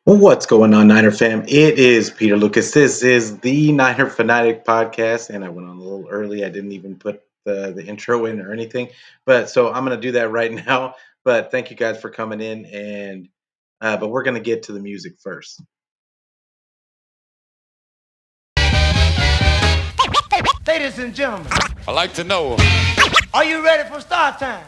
What's going on, Niner fam? It is Peter Lucas. This is the Niner Fanatic podcast, and I went on a little early. I didn't even put the intro in or anything, but so I'm going to do that right now. But thank you guys for coming in, and but we're going to get to the music first. Ladies and gentlemen, I like to know. are you ready for start time?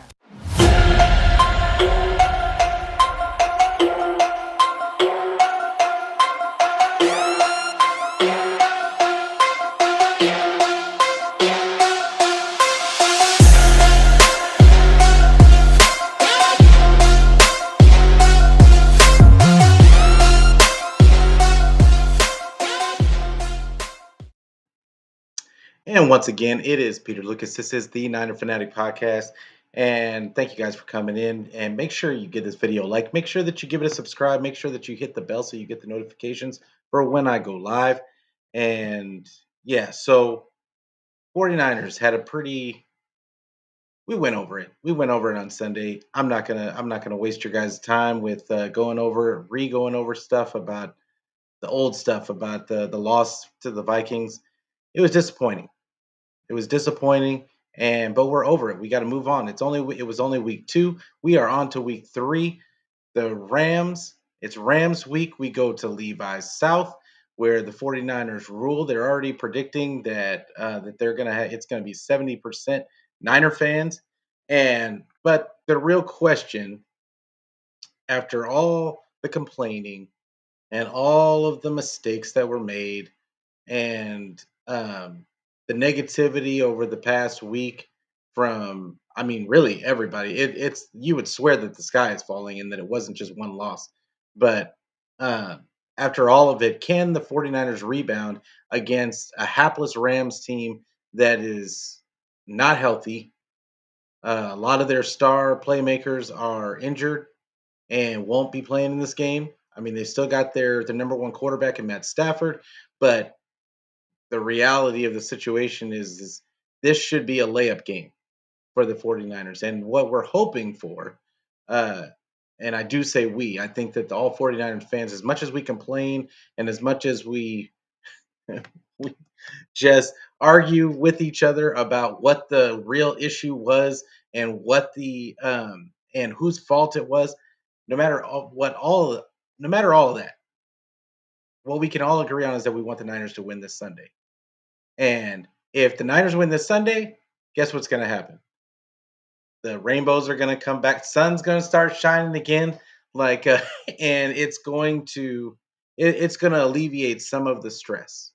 And once again, it is Peter Lucas. This is the Niner Fanatic podcast, and thank you guys for coming in. And make sure you give this video a like. Make sure that you give it a subscribe. Make sure that you hit the bell so you get the notifications for when I go live. And yeah, so 49ers had a pretty we went over it. We went over it on Sunday. I'm not gonna waste your guys' time with going over stuff about the old stuff about the loss to the Vikings. It was disappointing. It was disappointing, and but we're over it. We got to move on. It was only week 2. We are on to week 3. The Rams, it's Rams week. We go to Levi's South where the 49ers rule. They're already predicting that they're going to it's going to be 70% Niner fans. And but the real question after all the complaining and all of the mistakes that were made and the negativity over the past week from I mean really everybody it's you would swear that the sky is falling and that it wasn't just one loss, but uh, after all of it, can the 49ers rebound against a hapless Rams team that is not healthy? A lot of their star playmakers are injured and won't be playing in this game. I mean, they still got their number one quarterback in Matt Stafford, but the reality of the situation is this should be a layup game for the 49ers. And what we're hoping for, uh, and I do say we, I think that all 49ers fans, as much as we complain and as much as we just argue with each other about what the real issue was and what the and whose fault it was, no matter no matter all of that, what we can all agree on is that we want the Niners to win this Sunday. And if the Niners win this Sunday, guess what's going to happen? The rainbows are going to come back. Sun's going to start shining again, like, and it's going to alleviate some of the stress.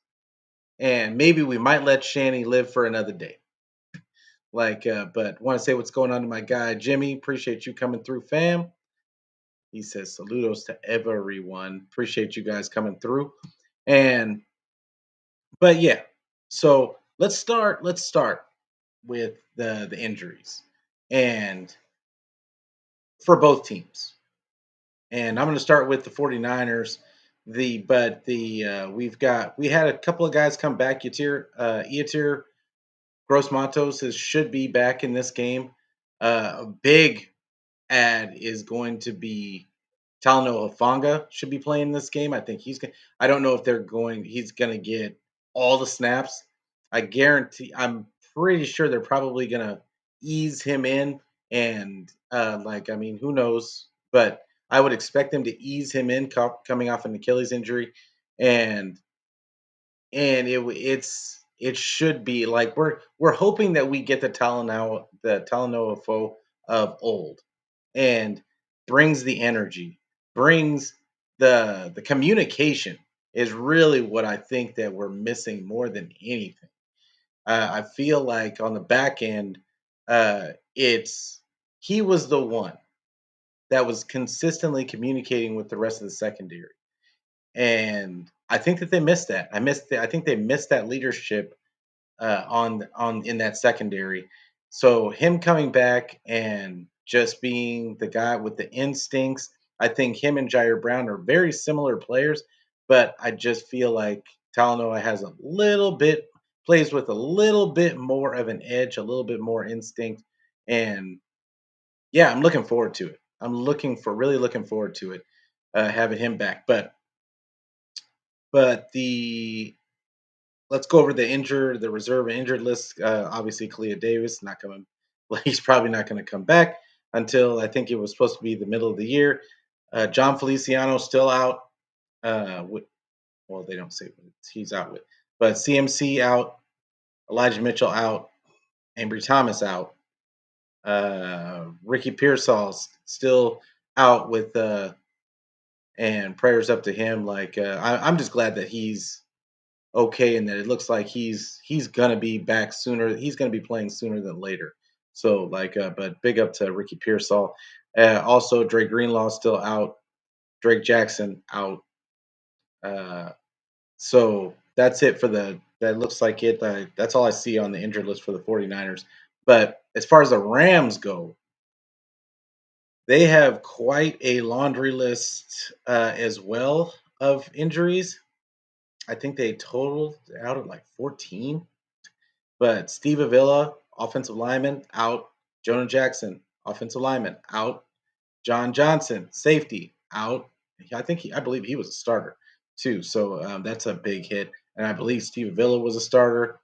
And maybe we might let Shanny live for another day. But want to say what's going on to my guy Jimmy. Appreciate you coming through, fam. He says saludos to everyone. Appreciate you guys coming through. And but yeah, so let's start with the injuries and for both teams. And I'm going to start with the 49ers. We had a couple of guys come back. Eatir Gross Matos should be back in this game. A big ad is going to be Talanoa Hufanga should be playing this game. I think I don't know if he's going to get all the snaps. I'm pretty sure they're probably going to ease him in. And, I mean, who knows? But I would expect them to ease him in coming off an Achilles injury. And, it should be like we're hoping that we get the Talanoa foe of old and brings the energy, brings the communication is really what I think that we're missing more than anything. I feel like on the back end, it's he was the one that was consistently communicating with the rest of the secondary, and I think that they missed that. I think they missed that leadership on in that secondary. So him coming back and just being the guy with the instincts, I think him and Jair Brown are very similar players, but I just feel like Talanoa has a little bit plays with a little bit more of an edge, a little bit more instinct, and yeah, I'm looking forward to it. I'm looking for really looking forward to it. having him back. But let's go over the reserve and injured list. Obviously, Kalia Davis not coming. Well, he's probably not going to come back until I think it was supposed to be the middle of the year. John Feliciano still out. With, well, they don't say what he's out with, but CMC out, Elijah Mitchell out, Ambry Thomas out, Ricky Pearsall's still out with, and prayers up to him. Like I'm just glad that he's okay, and that it looks like he's gonna be back sooner. He's gonna be playing sooner than later. So like, but big up to Ricky Pearsall. Also, Dre Greenlaw still out. Drake Jackson out. Uh, so that's it for the. That looks like it. That's all I see on the injured list for the 49ers. But as far as the Rams go, they have quite a laundry list as well of injuries. I think they totaled out at like 14. But Steve Avila, offensive lineman, out. Jonah Jackson, offensive lineman, out. John Johnson, safety, out. I believe he was a starter too. So that's a big hit. And I believe Steve Avila was a starter.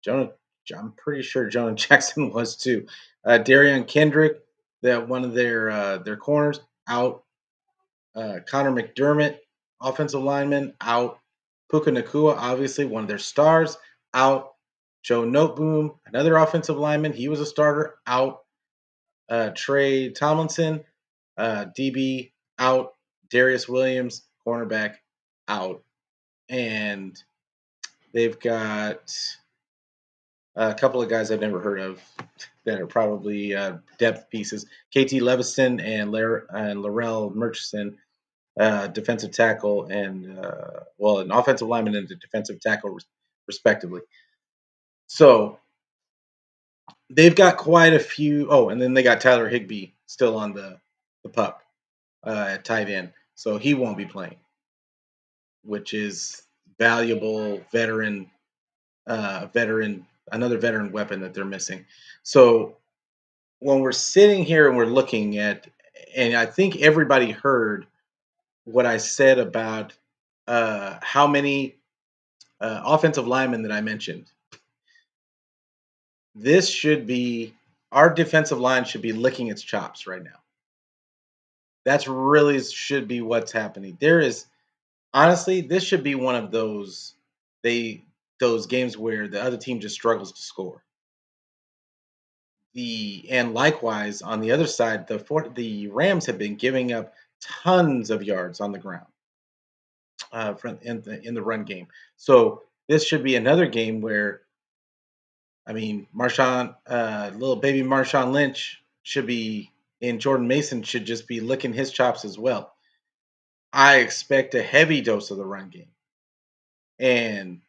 Jonah, I'm pretty sure Jonah Jackson was too. Darian Kendrick, that one of their corners, out. Connor McDermott, offensive lineman, out. Puka Nakua, obviously one of their stars, out. Joe Noteboom, another offensive lineman, he was a starter, out. Trey Tomlinson, DB, out. Darius Williams, cornerback, out. And they've got a couple of guys I've never heard of that are probably depth pieces. KT Leviston and Laurel Murchison, defensive tackle, and an offensive lineman and a defensive tackle, respectively. So they've got quite a few. Oh, and then they got Tyler Higbee still on the pup at tight end, so he won't be playing, which is valuable veteran, another veteran weapon that they're missing. So when we're sitting here and we're looking at, and I think everybody heard what I said about how many offensive linemen that I mentioned. This should be our defensive line should be licking its chops right now. That's really should be what's happening. There is honestly, this should be one of those games where the other team just struggles to score. And likewise on the other side, the Rams have been giving up tons of yards on the ground in the run game. So this should be another game where, I mean, little baby Marshawn Lynch should be, and Jordan Mason should just be licking his chops as well. I expect a heavy dose of the run game. And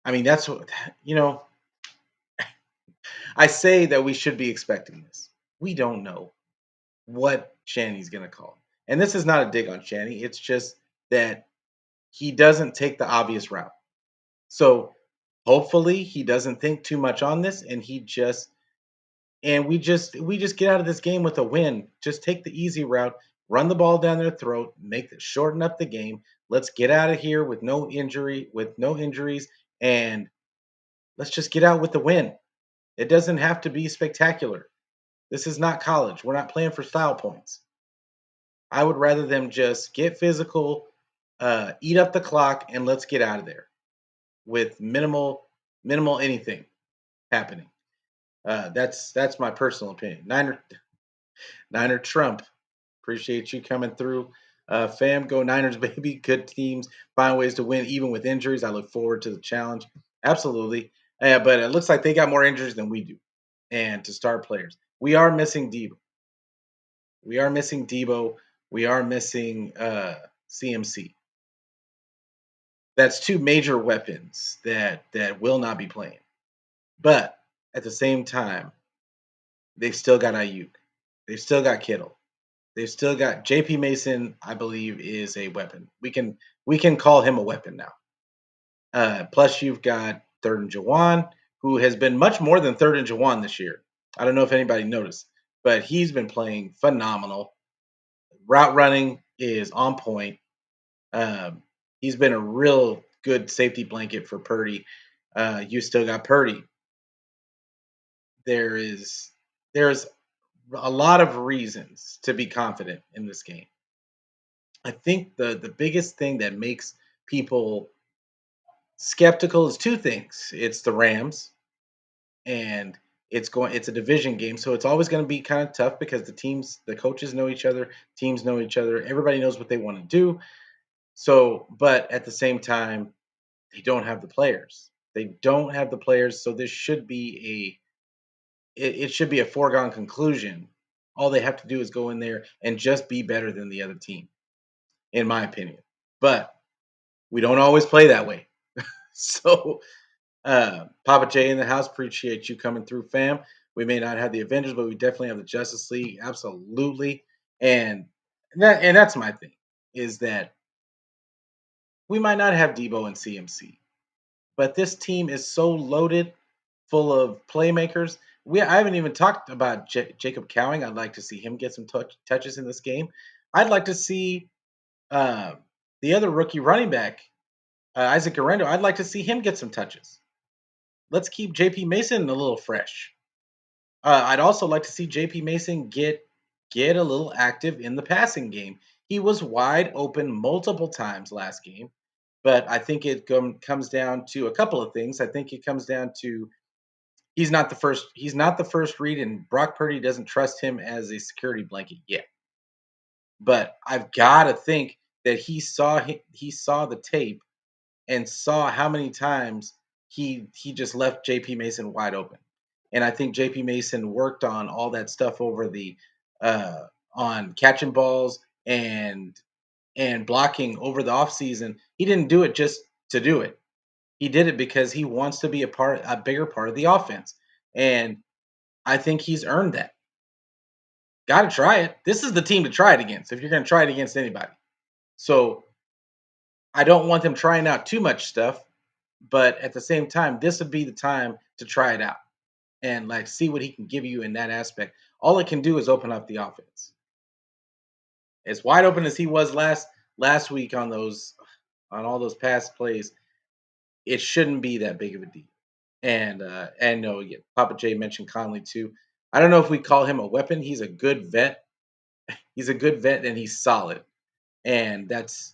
I mean, that's what, you know, I say that we should be expecting this. We don't know what Shanny's going to call. And this is not a dig on Shanny. It's just that he doesn't take the obvious route. So hopefully he doesn't think too much on this, and we just get out of this game with a win. Just take the easy route, run the ball down their throat, shorten up the game. Let's get out of here with no injuries, and let's just get out with the win. It doesn't have to be spectacular. This is not college. We're not playing for style points. I would rather them just get physical, eat up the clock, and let's get out of there with minimal anything happening. That's my personal opinion. Niner Trump, appreciate you coming through. Fam, go Niners, baby. Good teams find ways to win even with injuries. I look forward to the challenge. Absolutely. But it looks like they got more injuries than we do. And to start players, we are missing Debo. We are missing Debo. We are missing CMC. That's two major weapons that will not be playing. But at the same time, they've still got Ayuk. They've still got Kittle. They've still got JP Mason, I believe, is a weapon. We can call him a weapon now. Plus, you've got Third and Jawan, who has been much more than Third and Jawan this year. I don't know if anybody noticed, but he's been playing phenomenal. route running is on point. Um, he's been a real good safety blanket for Purdy. You still got Purdy. There's a lot of reasons to be confident in this game. I think the biggest thing that makes people skeptical is two things. It's the Rams, and it's a division game, so it's always going to be kind of tough because the coaches know each other, teams know each other, everybody knows what they want to do. So, but at the same time, they don't have the players. They don't have the players, so this should be it should be a foregone conclusion. All they have to do is go in there and just be better than the other team, in my opinion. But we don't always play that way. So, Papa J in the house, appreciate you coming through, fam. We may not have the Avengers, but we definitely have the Justice League, absolutely. And that's my thing is that we might not have Debo and CMC, but this team is so loaded, full of playmakers. I haven't even talked about Jacob Cowing. I'd like to see him get some touches in this game. I'd like to see uh, the other rookie running back, Isaac Garendo. I'd like to see him get some touches. Let's keep JP Mason a little fresh. I'd also like to see JP Mason get a little active in the passing game. He was wide open multiple times last game, but I think it comes down to a couple of things. I think it comes down to he's not the first read, and Brock Purdy doesn't trust him as a security blanket yet. But I've got to think that he saw the tape and saw how many times he just left JP Mason wide open. And I think JP Mason worked on all that stuff over the on catching balls and blocking over the offseason. He didn't do it just to do it. He did it because he wants to be a bigger part of the offense. And I think he's earned that. Got to try it. This is the team to try it against if you're going to try it against anybody. So I don't want them trying out too much stuff, but at the same time, this would be the time to try it out and like see what he can give you in that aspect. All it can do is open up the offense. As wide open as he was last week on all those pass plays, it shouldn't be that big of a deal. And no, yeah, Papa J mentioned Conley too. I don't know if we call him a weapon. He's a good vet. He's a good vet and he's solid. And that's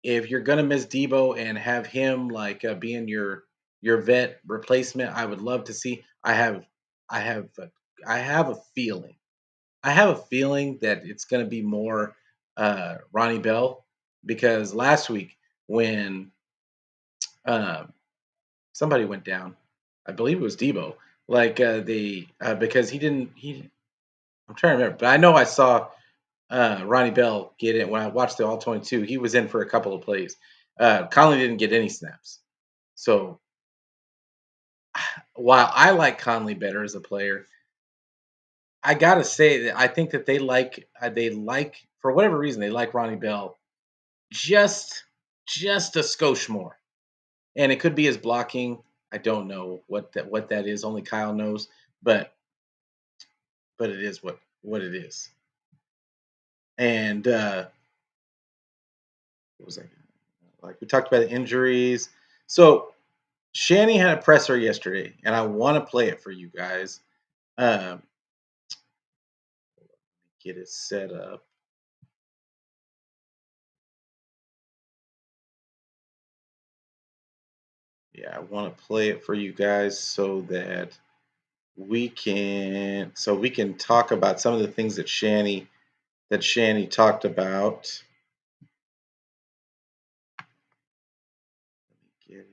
if you're gonna miss Debo and have him like being your vet replacement, I would love to see. I have I have a feeling. I have a feeling that it's gonna be more Ronnie Bell because last week when um, somebody went down, I believe it was Debo. Like the because he didn't he I'm trying to remember, but I know I saw Ronnie Bell get it when I watched the All 22. He was in for a couple of plays. Conley didn't get any snaps. So while I like Conley better as a player, I gotta say that I think that they like for whatever reason they like Ronnie Bell just just a skosh more, and it could be his blocking. I don't know what that is. Only Kyle knows, but it is what it is. And what was that? Like we talked about the injuries. So Shanny had a presser yesterday, and I want to play it for you guys. Um, get it set up. Yeah, I want to play it for you guys so we can talk about some of the things that Shanny talked about. Get it.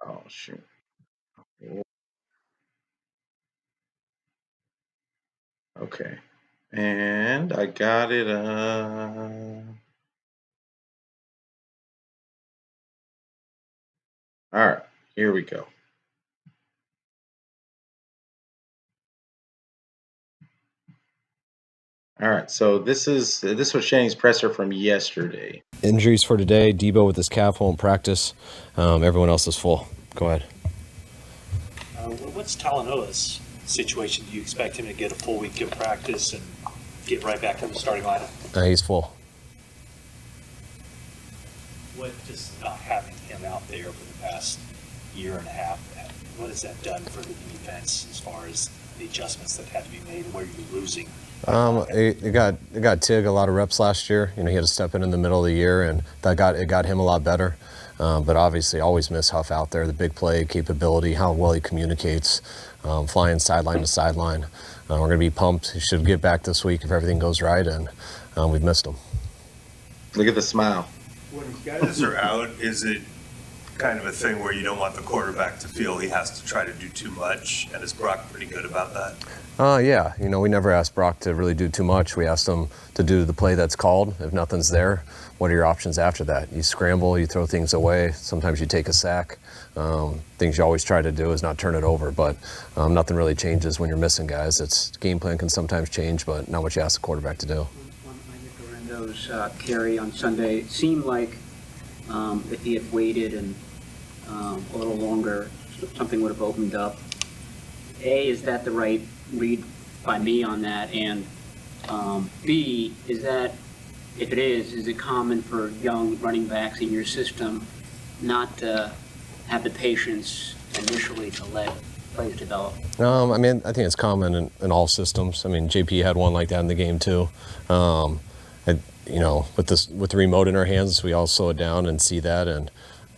Oh shoot. Okay. And I got it. All right. Here we go. All right. So this was Shannon's presser from yesterday. Injuries for today. Debo with his calf won't practice. Everyone else is full. Go ahead. What's Talanoa's situation? Do you expect him to get a full week of practice and get right back in the starting lineup? He's full. What does not having him out there for the past year and a half, what has that done for the defense as far as the adjustments that had to be made and where you're losing? It got Tig a lot of reps last year. He had to step in the middle of the year, and it got him a lot better. But obviously, always miss Huff out there. The big play capability, how well he communicates, flying sideline to sideline. We're going to be pumped. He should get back this week if everything goes right, and we've missed him. Look at the smile. When guys are out, is it kind of a thing where you don't want the quarterback to feel he has to try to do too much? And is Brock pretty good about that? Yeah. We never asked Brock to really do too much. We asked him to do the play that's called. If nothing's there, what are your options after that? You scramble, you throw things away. Sometimes you take a sack. Things you always try to do is not turn it over, but nothing really changes when you're missing guys. Game plan can sometimes change, but not what you ask the quarterback to do. Those carry on Sunday, it seemed like if he had waited and a little longer, something would have opened up. A, is that the right read by me on that? And B, is that, if it is it common for young running backs in your system not to have the patience initially to let plays develop? I think it's common in all systems. JP had one like that in the game too. With the remote in our hands, we all slow it down and see that, and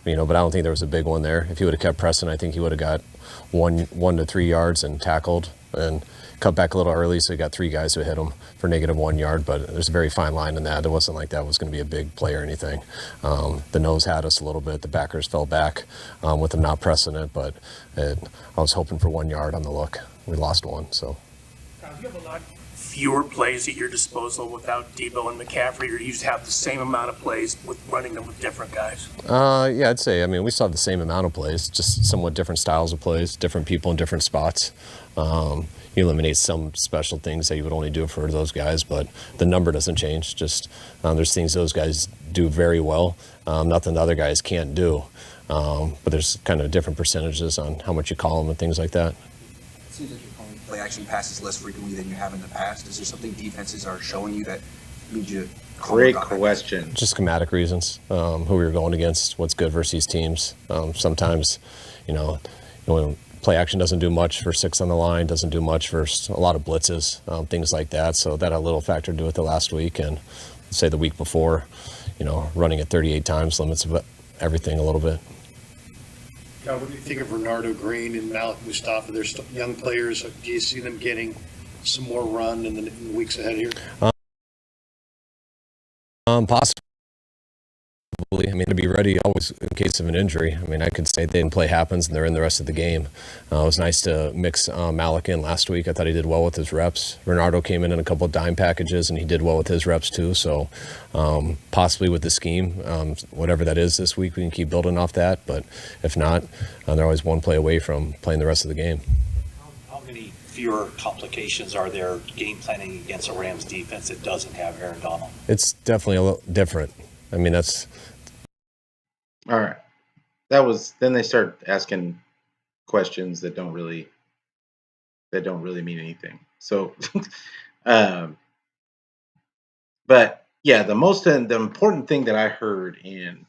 but I don't think there was a big one there. If he would have kept pressing, I think he would have got 1 to 3 yards and tackled and cut back a little early, so he got 3 guys who hit him for -1 yard. But there's a very fine line in that. It wasn't like that was going to be a big play or anything. The nose had us a little bit. The backers fell back with him not pressing it, but I was hoping for 1 yard on the look. We lost one, so. You have a lot fewer plays at your disposal without Debo and McCaffrey, or you just have the same amount of plays with running them with different guys? Yeah, I'd say. We still have the same amount of plays, just somewhat different styles of plays, different people in different spots. You eliminate some special things that you would only do for those guys, but the number doesn't change. Just there's things those guys do very well, nothing the other guys can't do. But there's kind of different percentages on how much you call them and things like that. It seems like you're calling play action passes less frequently than you have in the past. Is there something defenses are showing you that means you? Great question. Just schematic reasons, who we were going against, what's good versus these teams. Sometimes, play action doesn't do much for 6 on the line, doesn't do much for a lot of blitzes, things like that. So that had a little factor to do with the last week, and say the week before, running it 38 times limits everything a little bit. What do you think of Renardo Green and Malik Mustafa? They're young players. Do you see them getting some more run in the weeks ahead here? Possibly. To be ready always in case of an injury. I could say the play happens and they're in the rest of the game. It was nice to mix Malik in last week. I thought he did well with his reps. Renardo came in a couple of dime packages and he did well with his reps too. So possibly with the scheme, whatever that is this week, we can keep building off that. But if not, they're always one play away from playing the rest of the game. How many fewer complications are there game planning against a Rams defense that doesn't have Aaron Donald? It's definitely a little different. That's... All right. Then they start asking questions that don't really mean anything. So, but yeah, the important thing that I heard in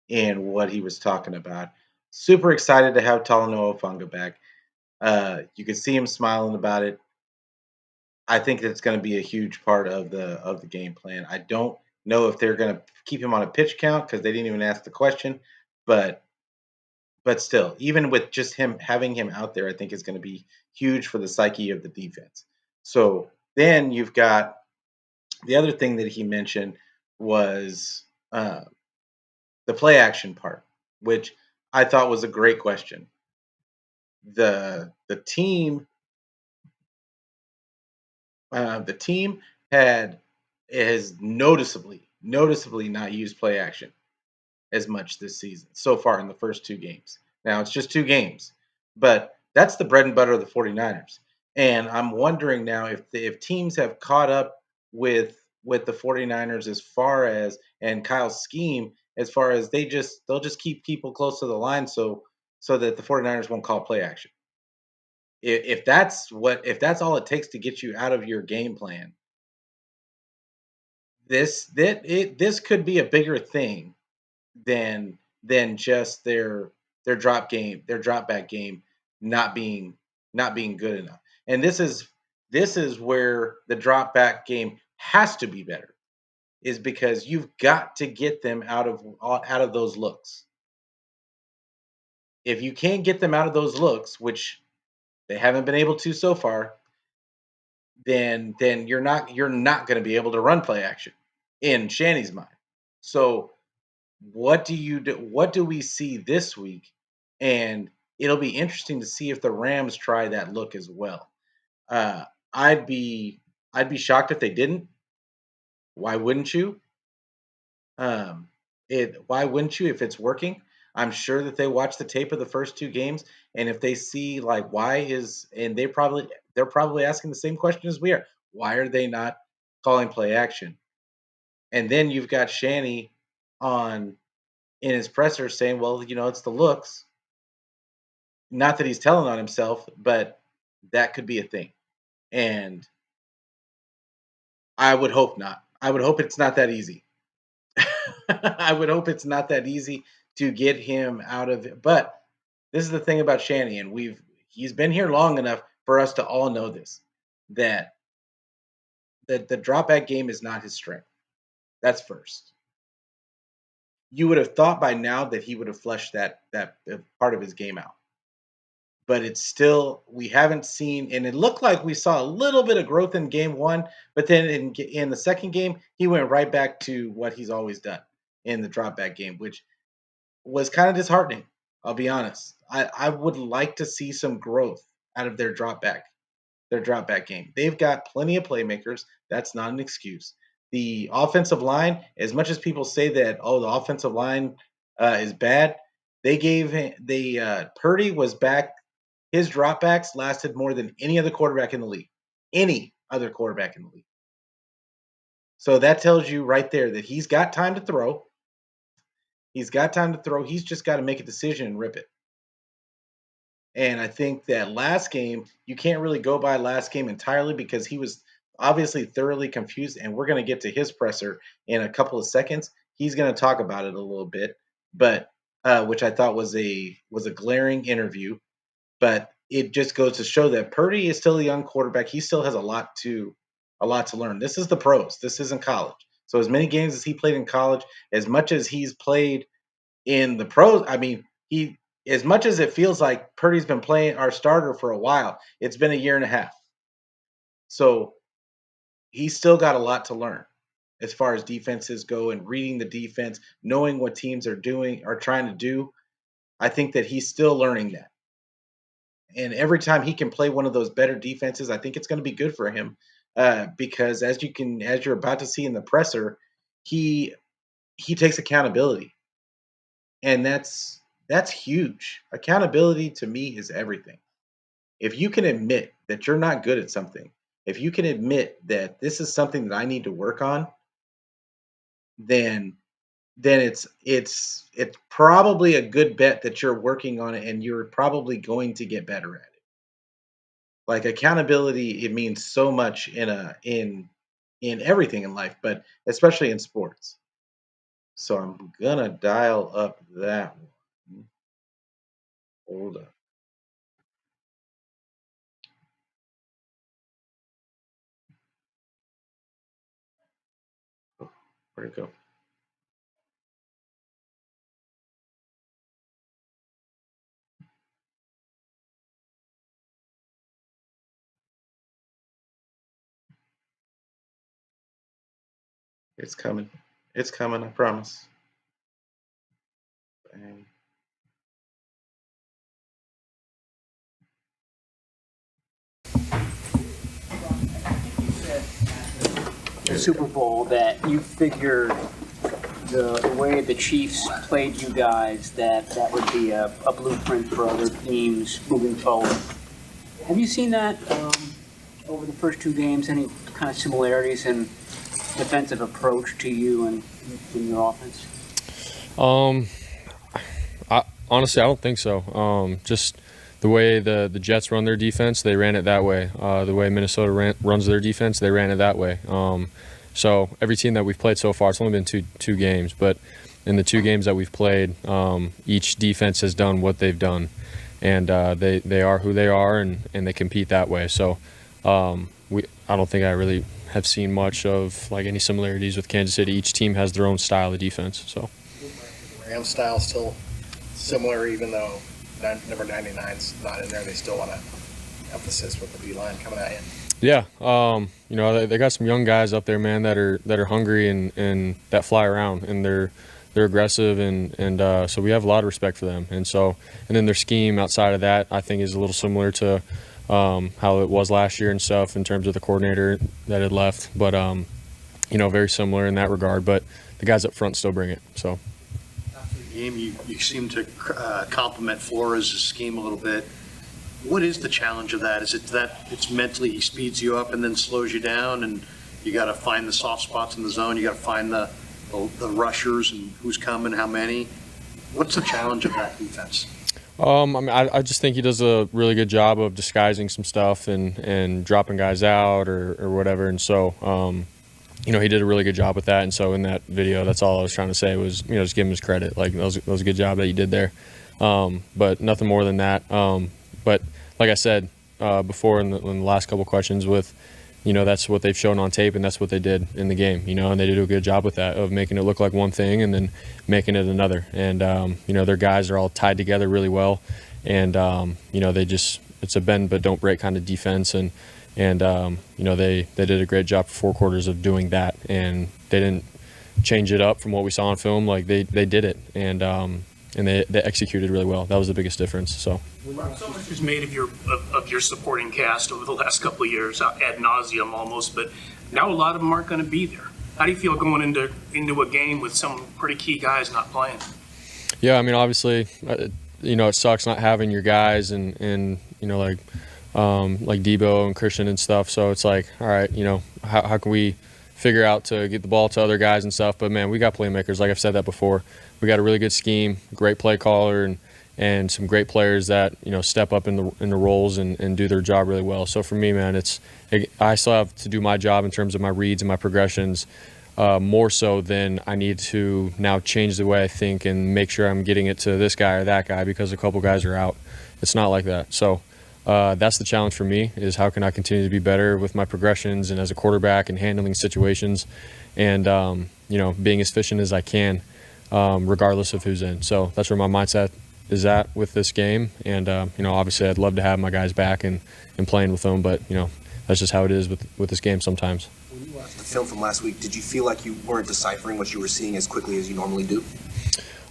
what he was talking about, super excited to have Talanoa Funga back. You could see him smiling about it. I think it's going to be a huge part of the game plan. I don't know if they're going to keep him on a pitch count because they didn't even ask the question, but still, even with just having him out there, I think is going to be huge for the psyche of the defense. So then you've got the other thing that he mentioned was the play action part, which I thought was a great question. The team has noticeably not used play action as much this season so far in the first 2 games. Now it's just 2 games, but that's the bread and butter of the 49ers. And I'm wondering now if teams have caught up with the 49ers as far as and Kyle's scheme as far as they'll just keep people close to the line so that the 49ers won't call play action. If that's all it takes to get you out of your game plan, this could be a bigger thing than just their drop back game not being not being good enough. And this is where the drop back game has to be better, is because you've got to get them out of those looks. If you can't get them out of those looks, which they haven't been able to so far, then you're not going to be able to run play action in Shanny's mind. So what do you do? What do we see this week? And it'll be interesting to see if the Rams try that look as well. Uh, I'd be I'd be shocked if they didn't. Why wouldn't you? Why wouldn't you if it's working? I'm sure that they watch the tape of the first two games, and if they see like why is and they're probably asking the same question as we are. Why are they not calling play action? And then you've got Shanny on in his presser saying, "Well, it's the looks." Not that he's telling on himself, but that could be a thing. And I would hope not. I would hope it's not that easy. I would hope it's not that easy to get him out of it. But this is the thing about Shanny, and he's been here long enough for us to all know this, that the drop back game is not his strength. That's first. You would have thought by now that he would have fleshed that part of his game out. But it's still we haven't seen, and it looked like we saw a little bit of growth in game one, but then in the second game he went right back to what he's always done in the drop back game, which was kind of disheartening. I'll be honest. I would like to see some growth out of their drop back game. They've got plenty of playmakers. That's not an excuse. The offensive line, as much as people say that, oh, the offensive line is bad, Purdy was back. His dropbacks lasted more than any other quarterback in the league. Any other quarterback in the league. So that tells you right there that he's got time to throw. He's got time to throw. He's just got to make a decision and rip it. And I think that last game, you can't really go by last game entirely because he was obviously thoroughly confused. And we're going to get to his presser in a couple of seconds. He's going to talk about it a little bit, but which I thought was a glaring interview. But it just goes to show that Purdy is still a young quarterback. He still has a lot to learn. This is the pros. This isn't college. So as many games as he played in college, as much as he's played in the pros, I mean, as much as it feels like Purdy's been playing our starter for a while, it's been a year and a half. So he's still got a lot to learn as far as defenses go and reading the defense, knowing what teams are trying to do. I think that he's still learning that. And every time he can play one of those better defenses, I think it's going to be good for him because as you're about to see in the presser, he takes accountability, and that's huge. Accountability to me is everything. If you can admit that you're not good at something, if you can admit that this is something that I need to work on, then it's probably a good bet that you're working on it and you're probably going to get better at it. Like accountability, it means so much in everything in life, but especially in sports. So I'm gonna dial up that one. Hold up. Oh, where'd it go? It's coming. It's coming, I promise. Bang. The Super Bowl that you figured the way the Chiefs played you guys, that would be a blueprint for other teams moving forward. Have you seen that over the first two games? Any kind of similarities in defensive approach to you and in your offense? Honestly, I don't think so. Just the way the Jets run their defense, they ran it that way. The way Minnesota runs their defense, they ran it that way. So every team that we've played so far, it's only been two games, but in the 2 games that we've played, each defense has done what they've done, and they are who they are, and they compete that way. So I don't think I really have seen much of like any similarities with Kansas City. Each team has their own style of defense. So Rams style still similar, even though number 99's not in there. They still want to emphasis with the D line coming at you. Yeah, you know, they got some young guys up there, man, that are hungry and that fly around, and they're aggressive, and so we have a lot of respect for them. And then their scheme outside of that, I think, is a little similar to how it was last year and stuff in terms of the coordinator that had left. But you know, very similar in that regard. But the guys up front still bring it. So After the game, you seem to compliment Flores' scheme a little bit. What is the challenge of that? Is it that it's mentally he speeds you up and then slows you down, and you got to find the soft spots in the zone, you got to find the rushers and who's coming, how many? What's the challenge of that defense? I mean, I just think he does a really good job of disguising some stuff and dropping guys out or whatever. And so, you know, he did a really good job with that. And so in that video, that's all I was trying to say was, you know, just give him his credit. Like, that was a good job that you did there. But nothing more than that. But like I said before in the last couple questions, with, you know, that's what they've shown on tape, and that's what they did in the game, you know, and they did a good job with that, of making it look like one thing and then making it another. And, you know, their guys are all tied together really well. And, you know, it's a bend but don't break kind of defense. And you know, they did a great job for 4 quarters of doing that. And they didn't change it up from what we saw on film. Like, they did it. And they executed really well. That was the biggest difference. So much was made of your supporting cast over the last couple of years, ad nauseum almost, but now a lot of them aren't going to be there. How do you feel going into a game with some pretty key guys not playing? Yeah, I mean, obviously, you know, it sucks not having your guys and you know, like Debo and Christian and stuff. So it's like, all right, you know, how can we figure out to get the ball to other guys and stuff? But man, we got playmakers. Like I've said that before. We got a really good scheme, great play caller, and some great players that, you know, step up in the roles and do their job really well. So for me, man, I still have to do my job in terms of my reads and my progressions, more so than I need to now change the way I think and make sure I'm getting it to this guy or that guy because a couple guys are out. It's not like that. So that's the challenge for me, is how can I continue to be better with my progressions and as a quarterback and handling situations and, you know, being as efficient as I can. Regardless of who's in. So that's where my mindset is at with this game. And, you know, obviously I'd love to have my guys back and playing with them, but, you know, that's just how it is with this game sometimes. When you watched the film from last week, did you feel like you weren't deciphering what you were seeing as quickly as you normally do?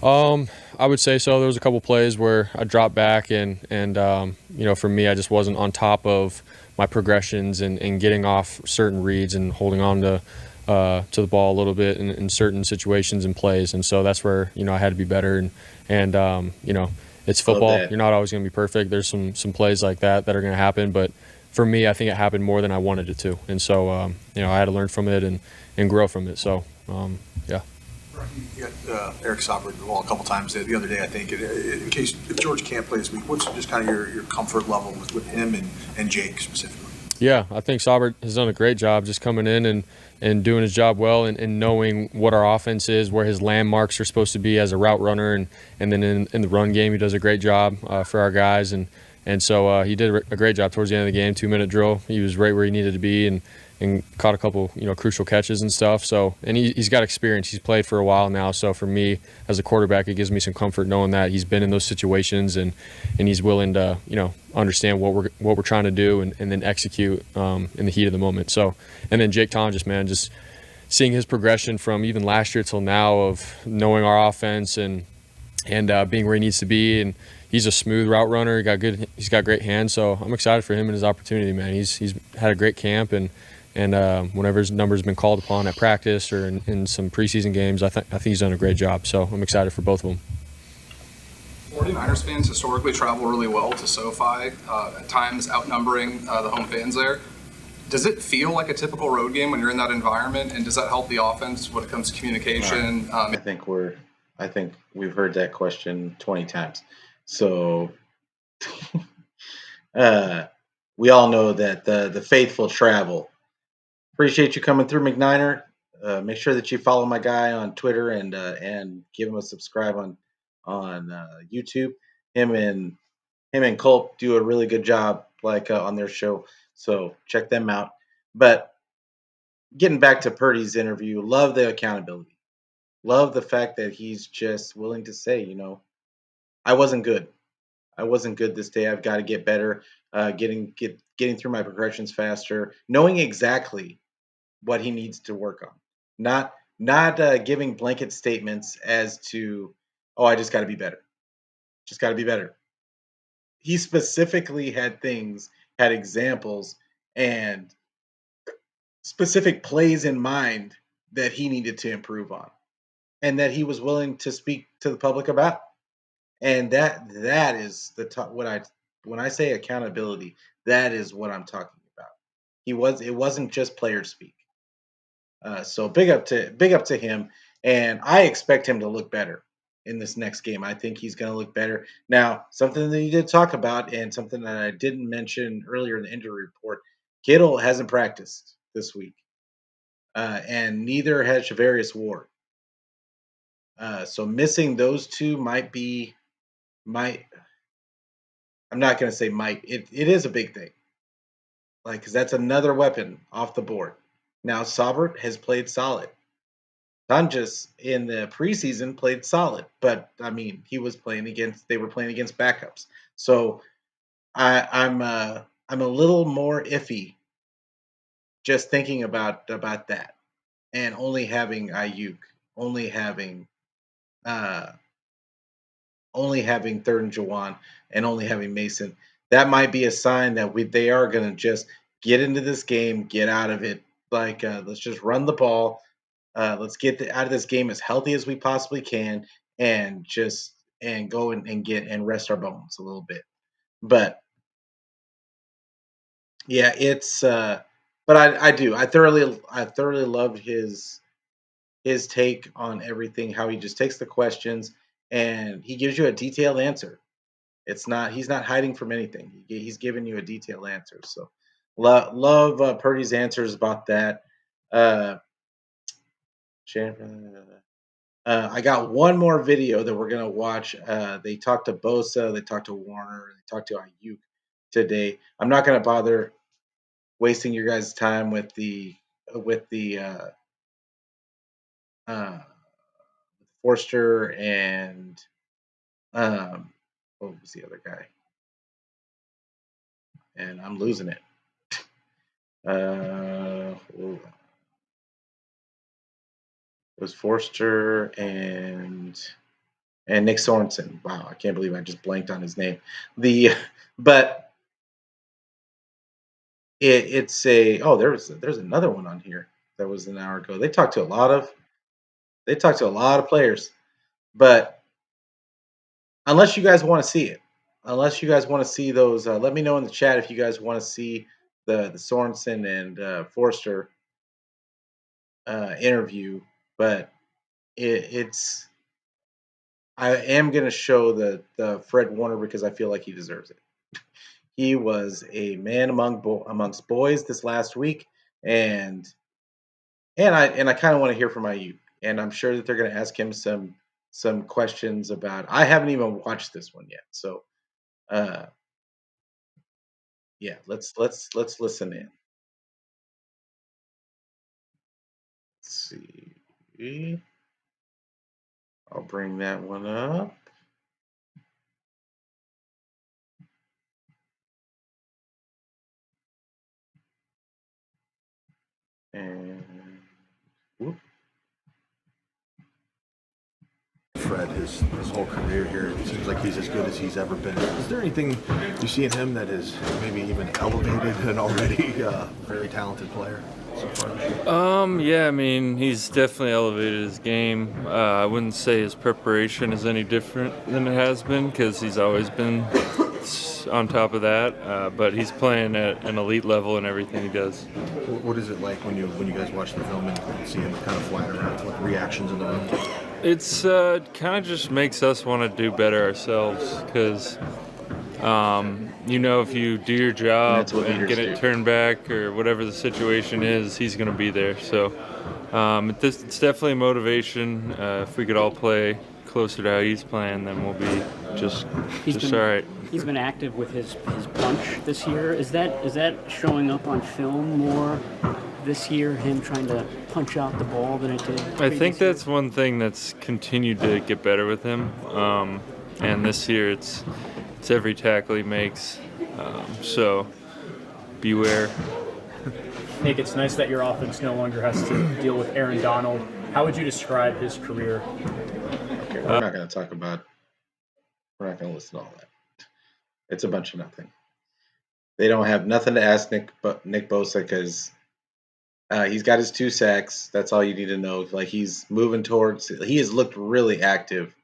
I would say so. There was a couple plays where I dropped back and you know, for me, I just wasn't on top of my progressions and getting off certain reads and holding on to the ball a little bit in certain situations and plays. And so that's where, you know, I had to be better. And you know, it's football. You're not always going to be perfect. There's some plays like that are going to happen. But for me, I think it happened more than I wanted it to. And so, you know, I had to learn from it and grow from it. So, yeah. You got Eric Sauber the ball a couple times the other day, I think. In case if George can't play this week, what's just kind of your comfort level with him and Jake specifically? Yeah, I think Sauber has done a great job just coming in and doing his job well and knowing what our offense is, where his landmarks are supposed to be as a route runner. And then in the run game, he does a great job for our guys. And so he did a great job towards the end of the game, 2-minute drill. He was right where he needed to be and caught a couple, you know, crucial catches and stuff. So, and he's got experience. He's played for a while now. So for me as a quarterback, it gives me some comfort knowing that he's been in those situations and he's willing to, you know, understand what we're trying to do and then execute in the heat of the moment. So, and then Jake Tonjes, man, just seeing his progression from even last year till now of knowing our offense and being where he needs to be. And he's a smooth route runner. He's got great hands. So I'm excited for him and his opportunity, man. He's had a great camp and whenever his number's been called upon at practice or in some preseason games, I think he's done a great job. So I'm excited for both of them. 49ers fans historically travel really well to SoFi, at times outnumbering the home fans there. Does it feel like a typical road game when you're in that environment, and does that help the offense when it comes to communication? I think we've heard that question 20 times. So we all know that the faithful travel. Appreciate you coming through, McNiner. Make sure that you follow my guy on Twitter and give him a subscribe on YouTube. Him and Colt do a really good job, on their show. So check them out. But getting back to Purdy's interview, love the accountability. Love the fact that he's just willing to say, I wasn't good. I wasn't good this day. I've got to get better. Getting through my progressions faster. Knowing exactly what he needs to work on. Not giving blanket statements as to, oh, I just got to be better. Just got to be better. He specifically had examples, and specific plays in mind that he needed to improve on, and that he was willing to speak to the public about. And that is when I say accountability, that is what I'm talking about. It wasn't just player speak. So big up to him, and I expect him to look better in this next game. I think he's going to look better. Now, something that you did talk about, and something that I didn't mention earlier in the injury report, Kittle hasn't practiced this week, and neither has Shavarius Ward. So missing those two might. I'm not going to say might. It is a big thing, because that's another weapon off the board. Now, Saubert has played solid. Sanchez in the preseason played solid, but I mean, they were playing against backups. So I'm a little more iffy just thinking about that, and only having Ayuk, only having Third and Juwan, and only having Mason. That might be a sign that they are going to just get into this game, get out of it. Let's just run the ball. Let's get out of this game as healthy as we possibly can, and go and rest our bones a little bit. But yeah, it's. But I do. I thoroughly loved his take on everything. How he just takes the questions and he gives you a detailed answer. He's not hiding from anything. He's giving you a detailed answer. So love Purdy's answers about that. I got one more video that we're gonna watch. They talked to Bosa, they talked to Warner, they talked to Ayuk today. I'm not gonna bother wasting your guys' time with the Forster and what was the other guy? And I'm losing it. It was Forster and Nick Sorensen. Wow, I can't believe I just blanked on his name. But it's there's another one on here that was an hour ago. They talked to a lot of players, but unless you guys want to see it, unless you guys want to see those, let me know in the chat if you guys want to see the Sorensen and Forster interview. But I am going to show the Fred Warner because I feel like he deserves it. He was a man amongst boys this last week, and I kind of want to hear from IU, and I'm sure that they're going to ask him some questions about. I haven't even watched this one yet, so yeah, let's listen in. Let's see. I'll bring that one up. And whoop. Fred, his whole career here, it seems like he's as good as he's ever been. Is there anything you see in him that is maybe even elevated an already very talented player? so far? Yeah, I mean, he's definitely elevated his game. I wouldn't say his preparation is any different than it has been because he's always been on top of that. But he's playing at an elite level in everything he does. What is it like when you guys watch the film and see him kind of flying around? What reactions in the room? It's kind of just makes us want to do better ourselves because, if you do your job and get it turned back or whatever the situation is, he's going to be there. So it's definitely motivation. If we could all play closer to how he's playing, then we'll be just all right. He's been active with his punch this year. Is that showing up on film more this year, him trying to punch out the ball than it did? I think that's one thing that's continued to get better with him. And this year it's every tackle he makes. So beware. Nick, it's nice that your offense no longer has to deal with Aaron Donald. How would you describe his career? Okay, we're not going to talk about. We're not going to listen to all that. It's a bunch of nothing. They don't have nothing to ask Nick Bosa because he's got his 2 sacks. That's all you need to know. Like he's moving towards. He has looked really active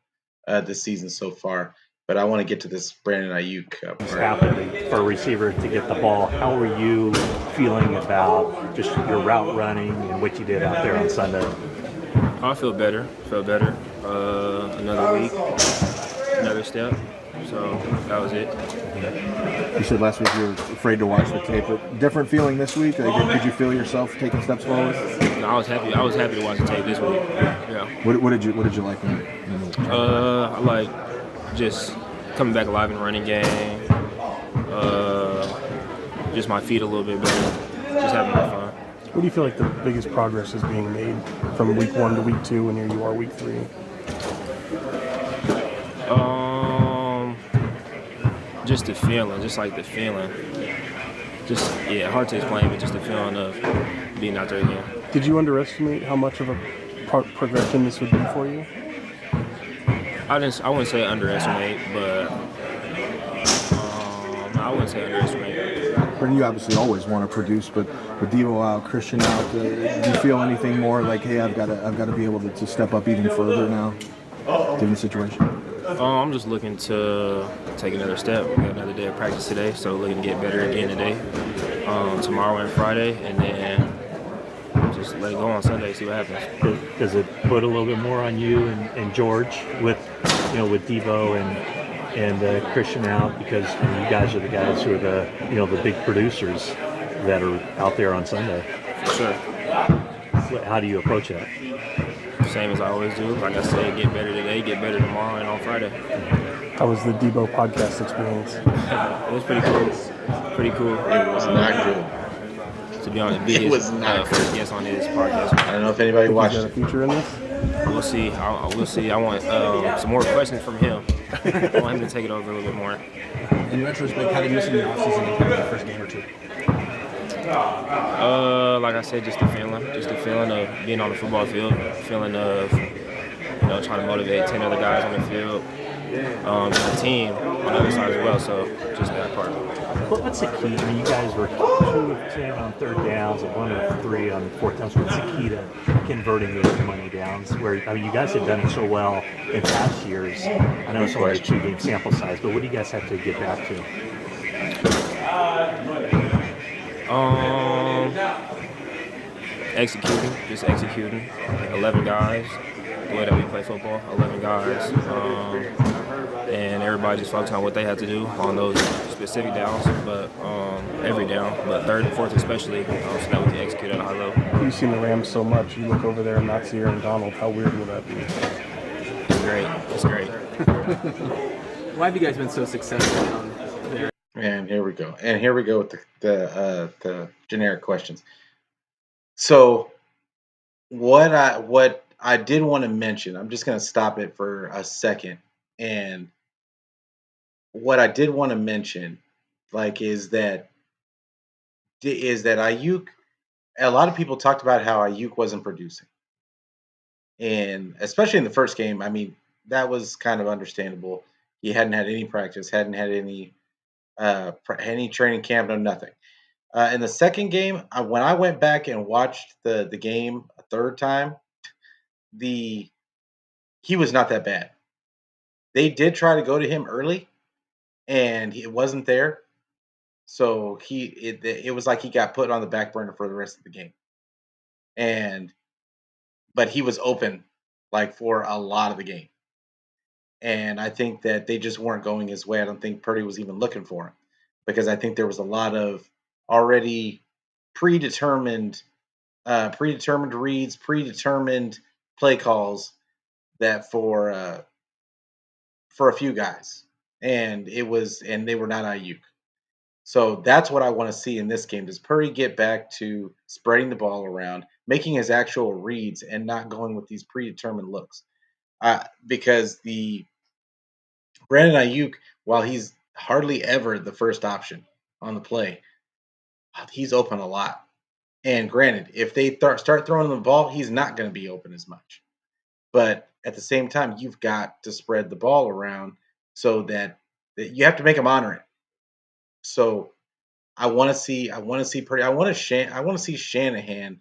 this season so far. But I want to get to this Brandon Ayuk part. It's happening for a receiver to get the ball. How are you feeling about just your route running and what you did out there on Sunday? I feel better. Another week, another step. So that was it. You said last week you were afraid to watch the tape, but different feeling this week? Did you feel yourself taking steps forward? No, I was happy. I was happy to watch the tape this week. Yeah. What did you like? I like just coming back alive in the running game. Just my feet a little bit better. Just having more fun. What do you feel like the biggest progress is being made from week 1 to week 2, and here you are week 3? Just the feeling, just like the feeling. Hard to explain, but just the feeling of being out there again. Did you underestimate how much of a progression this would be for you? I wouldn't say underestimate, but I wouldn't say underestimate. Brandon, you obviously always want to produce, but with Devo out, Christian out, do you feel anything more like, hey, I've got to be able to step up even further now, given the situation? I'm just looking to take another step. We got another day of practice today, so looking to get better again today, tomorrow and Friday, and then just let it go on Sunday, see what happens. Does it put a little bit more on you and George with Devo and Christian out, because you guys are the guys who are the big producers that are out there on Sunday? For sure. How do you approach that? Same as I always do. Like I said, get better today, get better tomorrow, and on Friday. How was the Debo podcast experience? It was pretty cool. It was not good. To be honest, It was not good. first guest on this podcast. I don't know if anybody watched it. Feature in this? We'll see. We'll see. I want some more questions from him. I want him to take it over a little bit more. In retrospect, how did you miss in the offseason in the first game or two? Like I said, just the feeling of being on the football field, feeling of trying to motivate 10 other guys on the field, and the team on the other side as well. So just that part. What's the key? I mean, you guys were 2 of 10 on 3rd downs and 1 of 3 on 4th downs. What's the key to converting those money downs? Where you guys have done it so well in past years. I know it's only a 2-game sample size, but what do you guys have to get back to? Executing. 11 guys, the way that we play football, 11 guys. And everybody just focused on what they had to do on those specific downs, but every down, but 3rd and 4th especially, so that we can execute at a high level. You've seen the Rams so much. You look over there and not see Aaron Donald. How weird will that be? It's great. Why have you guys been so successful down there? And here we go with the generic questions. So what I did want to mention, I'm just going to stop it for a second, and what I did want to mention, is that Ayuk. A lot of people talked about how Ayuk wasn't producing, and especially in the first game. I mean, that was kind of understandable. He hadn't had any practice, hadn't had any training camp, no nothing. In the second game, when I went back and watched the game a third time, the he was not that bad. They did try to go to him early, and it wasn't there. So it was like he got put on the back burner for the rest of the game. And but he was open like for a lot of the game. And I think that they just weren't going his way. I don't think Purdy was even looking for him because I think there was a lot of already predetermined predetermined reads, predetermined play calls that for a few guys. And they were not Ayuk. So that's what I want to see in this game. Does Purdy get back to spreading the ball around, making his actual reads, and not going with these predetermined looks? Because the Brandon Ayuk, while he's hardly ever the first option on the play, he's open a lot. And granted, if they start throwing the ball, he's not going to be open as much. But at the same time, you've got to spread the ball around so that you have to make him honor it. So I want to see Purdy. I want to see Shanahan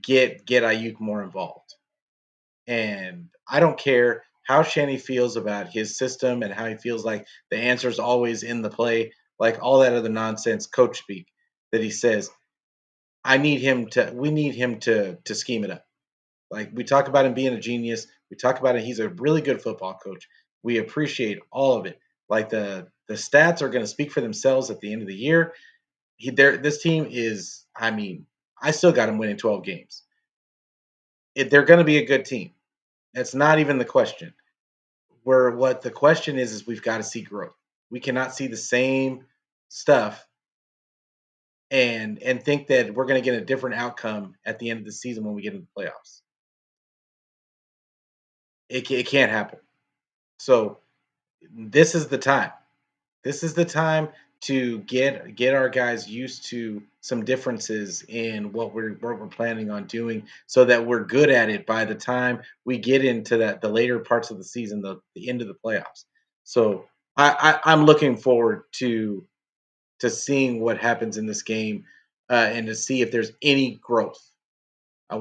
get Ayuk more involved. And I don't care how Shanny feels about his system and how he feels like the answer is always in the play, like all that other nonsense coach speak that he says. We need him to scheme it up. Like we talk about him being a genius. We talk about it. He's a really good football coach. We appreciate all of it. Like the stats are going to speak for themselves at the end of the year. This team is. I mean, I still got him winning 12 games. They're going to be a good team. That's not even the question. Where what the question is we've got to see growth. We cannot see the same stuff and think that we're going to get a different outcome at the end of the season when we get into the playoffs. It can't happen. So this is the time. This is the time to get our guys used to some differences in what we're planning on doing, so that we're good at it by the time we get into the later parts of the season, the end of the playoffs. So I'm looking forward to seeing what happens in this game and to see if there's any growth. I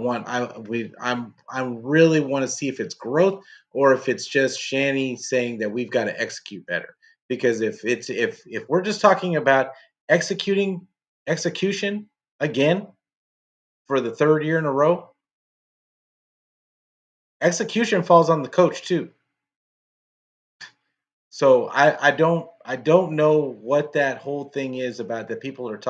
really want to see if it's growth or if it's just Shanny saying that we've got to execute better. Because if we're just talking about execution again for the third year in a row, execution falls on the coach too. So I don't know what that whole thing is about that people are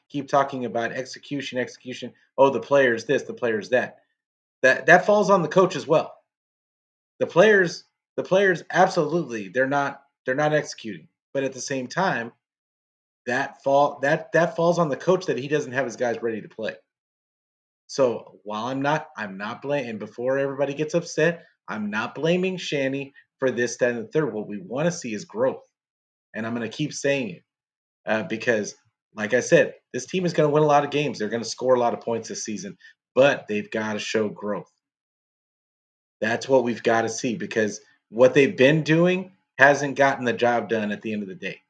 keep talking about execution. Oh, the players this, the players that. That falls on the coach as well. The players absolutely they're not executing. But at the same time, that falls on the coach that he doesn't have his guys ready to play. So while I'm not blaming, and before everybody gets upset, I'm not blaming Shanny for this, that, and the third. What we want to see is growth. And I'm going to keep saying it because, like I said, this team is going to win a lot of games. They're going to score a lot of points this season, but they've got to show growth. That's what we've got to see because what they've been doing hasn't gotten the job done at the end of the day.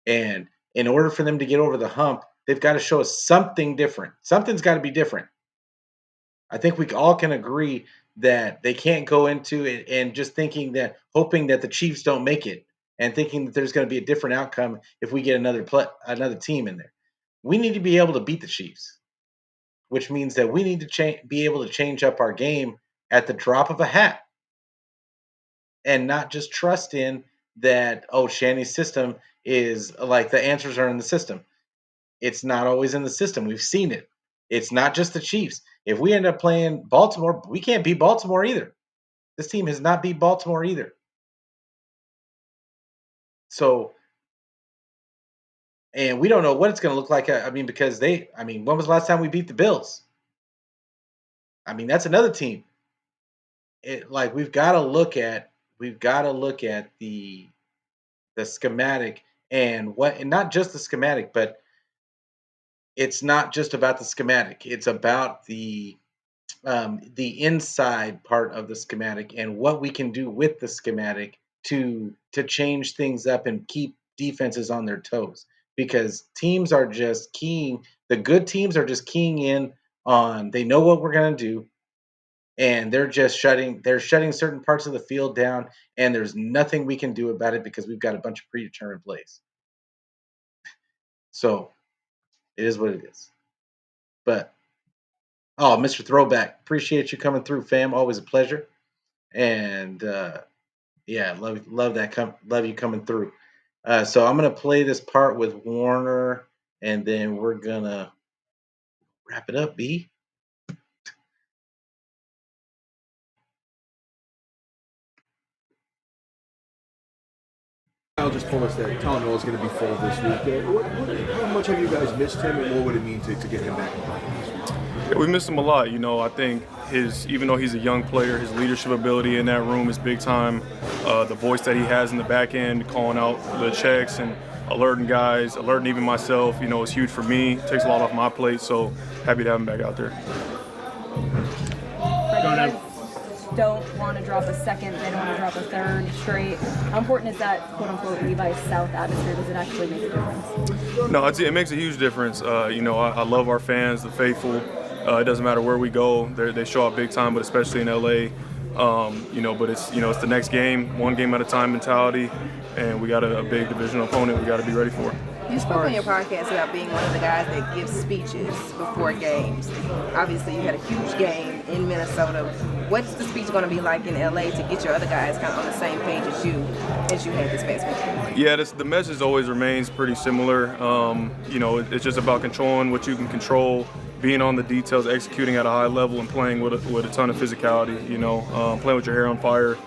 And in order for them to get over the hump, they've got to show us something different. Something's got to be different. I think we all can agree that they can't go into it and just hoping that the Chiefs don't make it and thinking that there's going to be a different outcome if we get another team in there. We need to be able to beat the Chiefs, which means that we need to be able to change up our game at the drop of a hat and not just trust in that, oh, Shanny's system is like the answers are in the system. It's not always in the system. We've seen it. It's not just the Chiefs. If we end up playing Baltimore, we can't beat Baltimore either. This team has not beat Baltimore either. So, and we don't know what it's going to look like. I mean, because when was the last time we beat the Bills? I mean, that's another team. We've got to look at the schematic and not just the schematic, but it's not just about the schematic. It's about the inside part of the schematic and what we can do with the schematic to change things up and keep defenses on their toes. because teams are just keying. The good teams are just keying in on. They know what we're gonna do, and they're just shutting. They're shutting certain parts of the field down, and there's nothing we can do about it because we've got a bunch of predetermined plays. So it is what it is. But oh, Mr. Throwback, appreciate you coming through, fam. Always a pleasure. And yeah, love that. Love you coming through. So I'm gonna play this part with Warner, and then we're gonna wrap it up. B. Kyle just told us that Talanoa is going to be full this week. How much have you guys missed him, and what would it mean to get him back in this week? Yeah, we miss him a lot. I think even though he's a young player, his leadership ability in that room is big time. The voice that he has in the back end, calling out the checks and alerting guys, alerting even myself, is huge for me. It takes a lot off my plate, so happy to have him back out there. Don't want to drop a second, they don't want to drop a third straight. How important is that quote-unquote Levis South atmosphere? Does it actually make a difference? No, it makes a huge difference. I love our fans, the faithful. It doesn't matter where we go, they show up big time, but especially in LA. But it's the next game, one game at a time mentality, and we got a big divisional opponent we got to be ready for. You spoke on your podcast about being one of the guys that gives speeches before games. Obviously, you had a huge game in Minnesota. What's the speech going to be like in LA to get your other guys kind of on the same page as you had this past weekend? Yeah, the message always remains pretty similar. It's just about controlling what you can control, being on the details, executing at a high level, and playing with a ton of physicality. Playing with your hair on fire,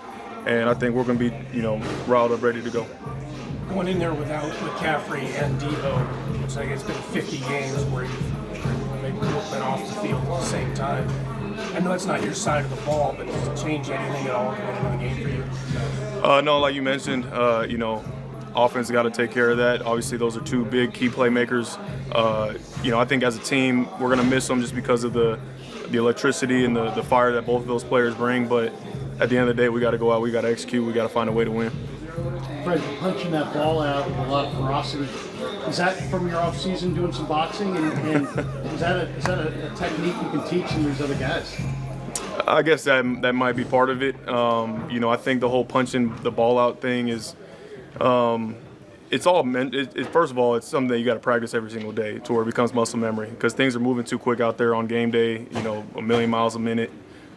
and I think we're going to be riled up, ready to go. Going in there without McCaffrey and Debo, looks like it's been 50 games where they've both been off the field at the same time. I know that's not your side of the ball, but does it change anything at all going into the game for you? No, like you mentioned, offense got to take care of that. Obviously, those are two big key playmakers. I think as a team, we're going to miss them just because of the electricity and the fire that both of those players bring. But at the end of the day, we got to go out, we got to execute, we got to find a way to win. Fred, punching that ball out with a lot of ferocity. Is that from your off-season doing some boxing? And is that a technique you can teach some of these other guys? I guess that might be part of it. I think the whole punching the ball out thing is, it's all meant. First of all, it's something that you got to practice every single day to where it becomes muscle memory because things are moving too quick out there on game day. A million miles a minute,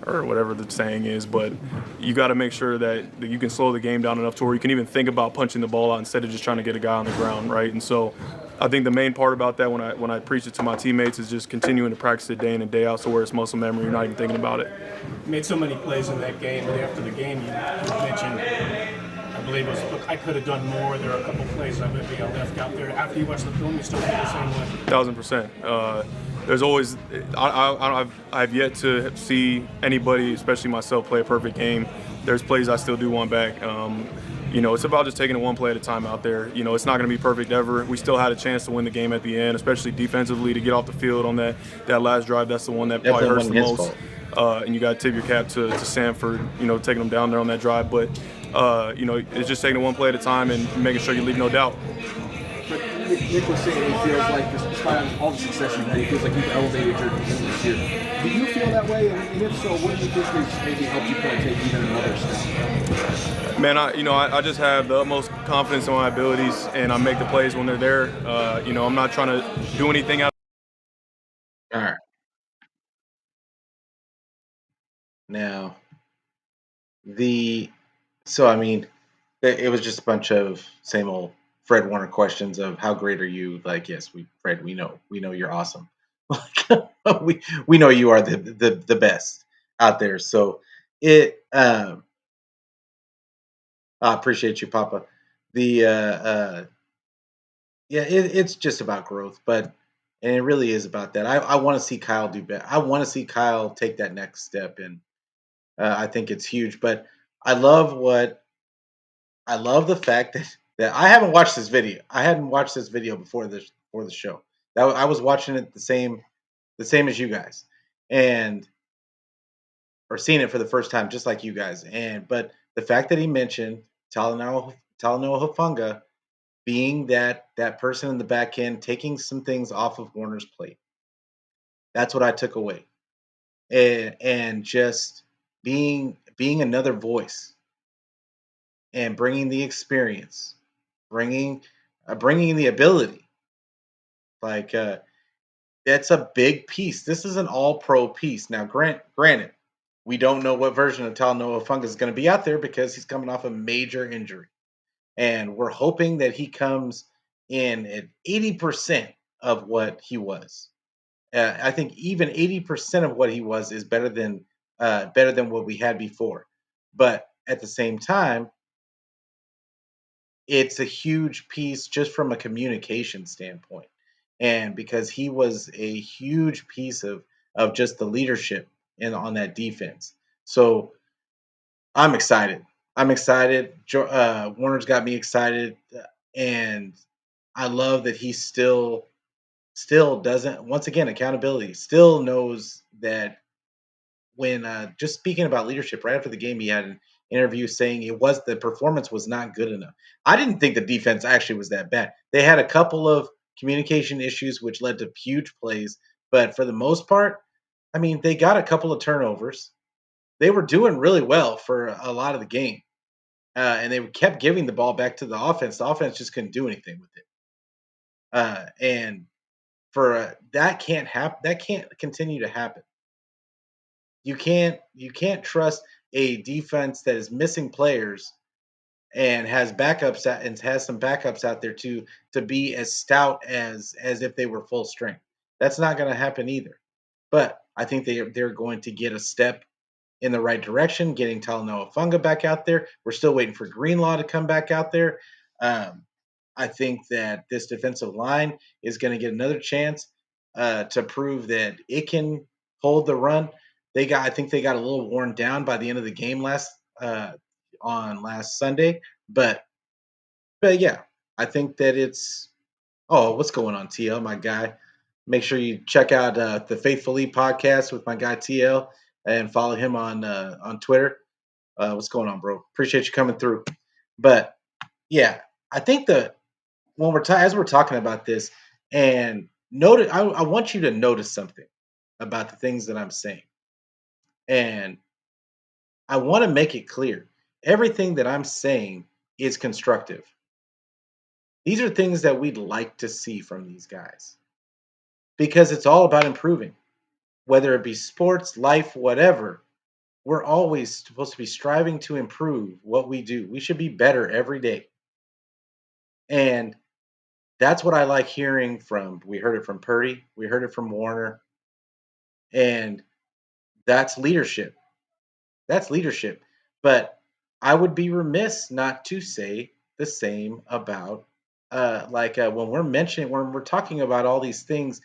or whatever the saying is. But you got to make sure that you can slow the game down enough to where you can even think about punching the ball out instead of just trying to get a guy on the ground, right? And so I think the main part about that when I preach it to my teammates is just continuing to practice it day in and day out so where it's muscle memory, you're not even thinking about it. You made so many plays in that game, but after the game you mentioned, I believe it was, look, I could have done more. There are a couple plays I maybe I left out there. After you watch the film, you still feel the same way? 1,000%. There's always, I've yet to see anybody, especially myself, play a perfect game. There's plays I still do want back. It's about just taking it one play at a time out there. It's not going to be perfect ever. We still had a chance to win the game at the end, especially defensively, to get off the field on that last drive. That's the one that probably hurts the most. And you got to tip your cap to Sanford, taking them down there on that drive. But, it's just taking it one play at a time and making sure you leave no doubt. But Nick was saying he feels like, despite all the success you've had, he feels like you've elevated your team this year. Do you feel that way? And if so, what do you think has maybe helped you kind of take even another step? Man, I just have the utmost confidence in my abilities, and I make the plays when they're there. I'm not trying to do anything out. All right. Now, it was just a bunch of same old Fred Warner questions of how great are you? Like, yes, Fred, we know you're awesome. we know you are the best out there. So I appreciate you, Papa. It's just about growth, and it really is about that. I want to see Kyle do better. I want to see Kyle take that next step, and I think it's huge. But I love the fact that I haven't watched this video. I hadn't watched this video before the show. I was watching it the same as you guys, or seeing it for the first time, just like you guys. But the fact that he mentioned Talanoa Hufanga being that person in the back end, taking some things off of Warner's plate. That's what I took away, and just being another voice and bringing the experience, bringing the ability. Like that's a big piece. This is an all-pro piece. Now, granted, we don't know what version of Talanoa Funga is going to be out there because he's coming off a major injury, and we're hoping that he comes in at 80% of what he was. I think even 80% of what he was is better than what we had before. But at the same time, it's a huge piece just from a communication standpoint. And because he was a huge piece of just the leadership on that defense. So I'm excited. I'm excited. Warner's got me excited, and I love that he still doesn't. Once again, accountability. Still knows that when just speaking about leadership right after the game, he had an interview saying the performance was not good enough. I didn't think the defense actually was that bad. They had a couple of communication issues which led to huge plays, but for the most part, I mean, they got a couple of turnovers. They were doing really well for a lot of the game, and they kept giving the ball back to the offense. The offense just couldn't do anything with it, and for that can't happen. That can't continue to happen. You can't trust a defense that is missing players and has some backups out there to be as stout as if they were full strength. That's not going to happen either. But I think they're going to get a step in the right direction, getting Talanoa Funga back out there. We're still waiting for Greenlaw to come back out there. Um, I think that this defensive line is going to get another chance to prove that it can hold the run. I think they got a little worn down by the end of the game on last Sunday, but yeah, I think that it's. Oh, what's going on, TL, my guy? Make sure you check out the Faithfully podcast with my guy TL and follow him on Twitter. What's going on, bro? Appreciate you coming through. But yeah, I think that when as we're talking about this, and notice, I want you to notice something about the things that I'm saying, and I want to make it clear. Everything that I'm saying is constructive. These are things that we'd like to see from these guys because it's all about improving, whether it be sports, life, whatever. We're always supposed to be striving to improve what we do. We should be better every day. And that's what I like hearing from. We heard it from Purdy, we heard it from Warner, and that's leadership. That's leadership. But I would be remiss not to say the same about when we're talking about all these things.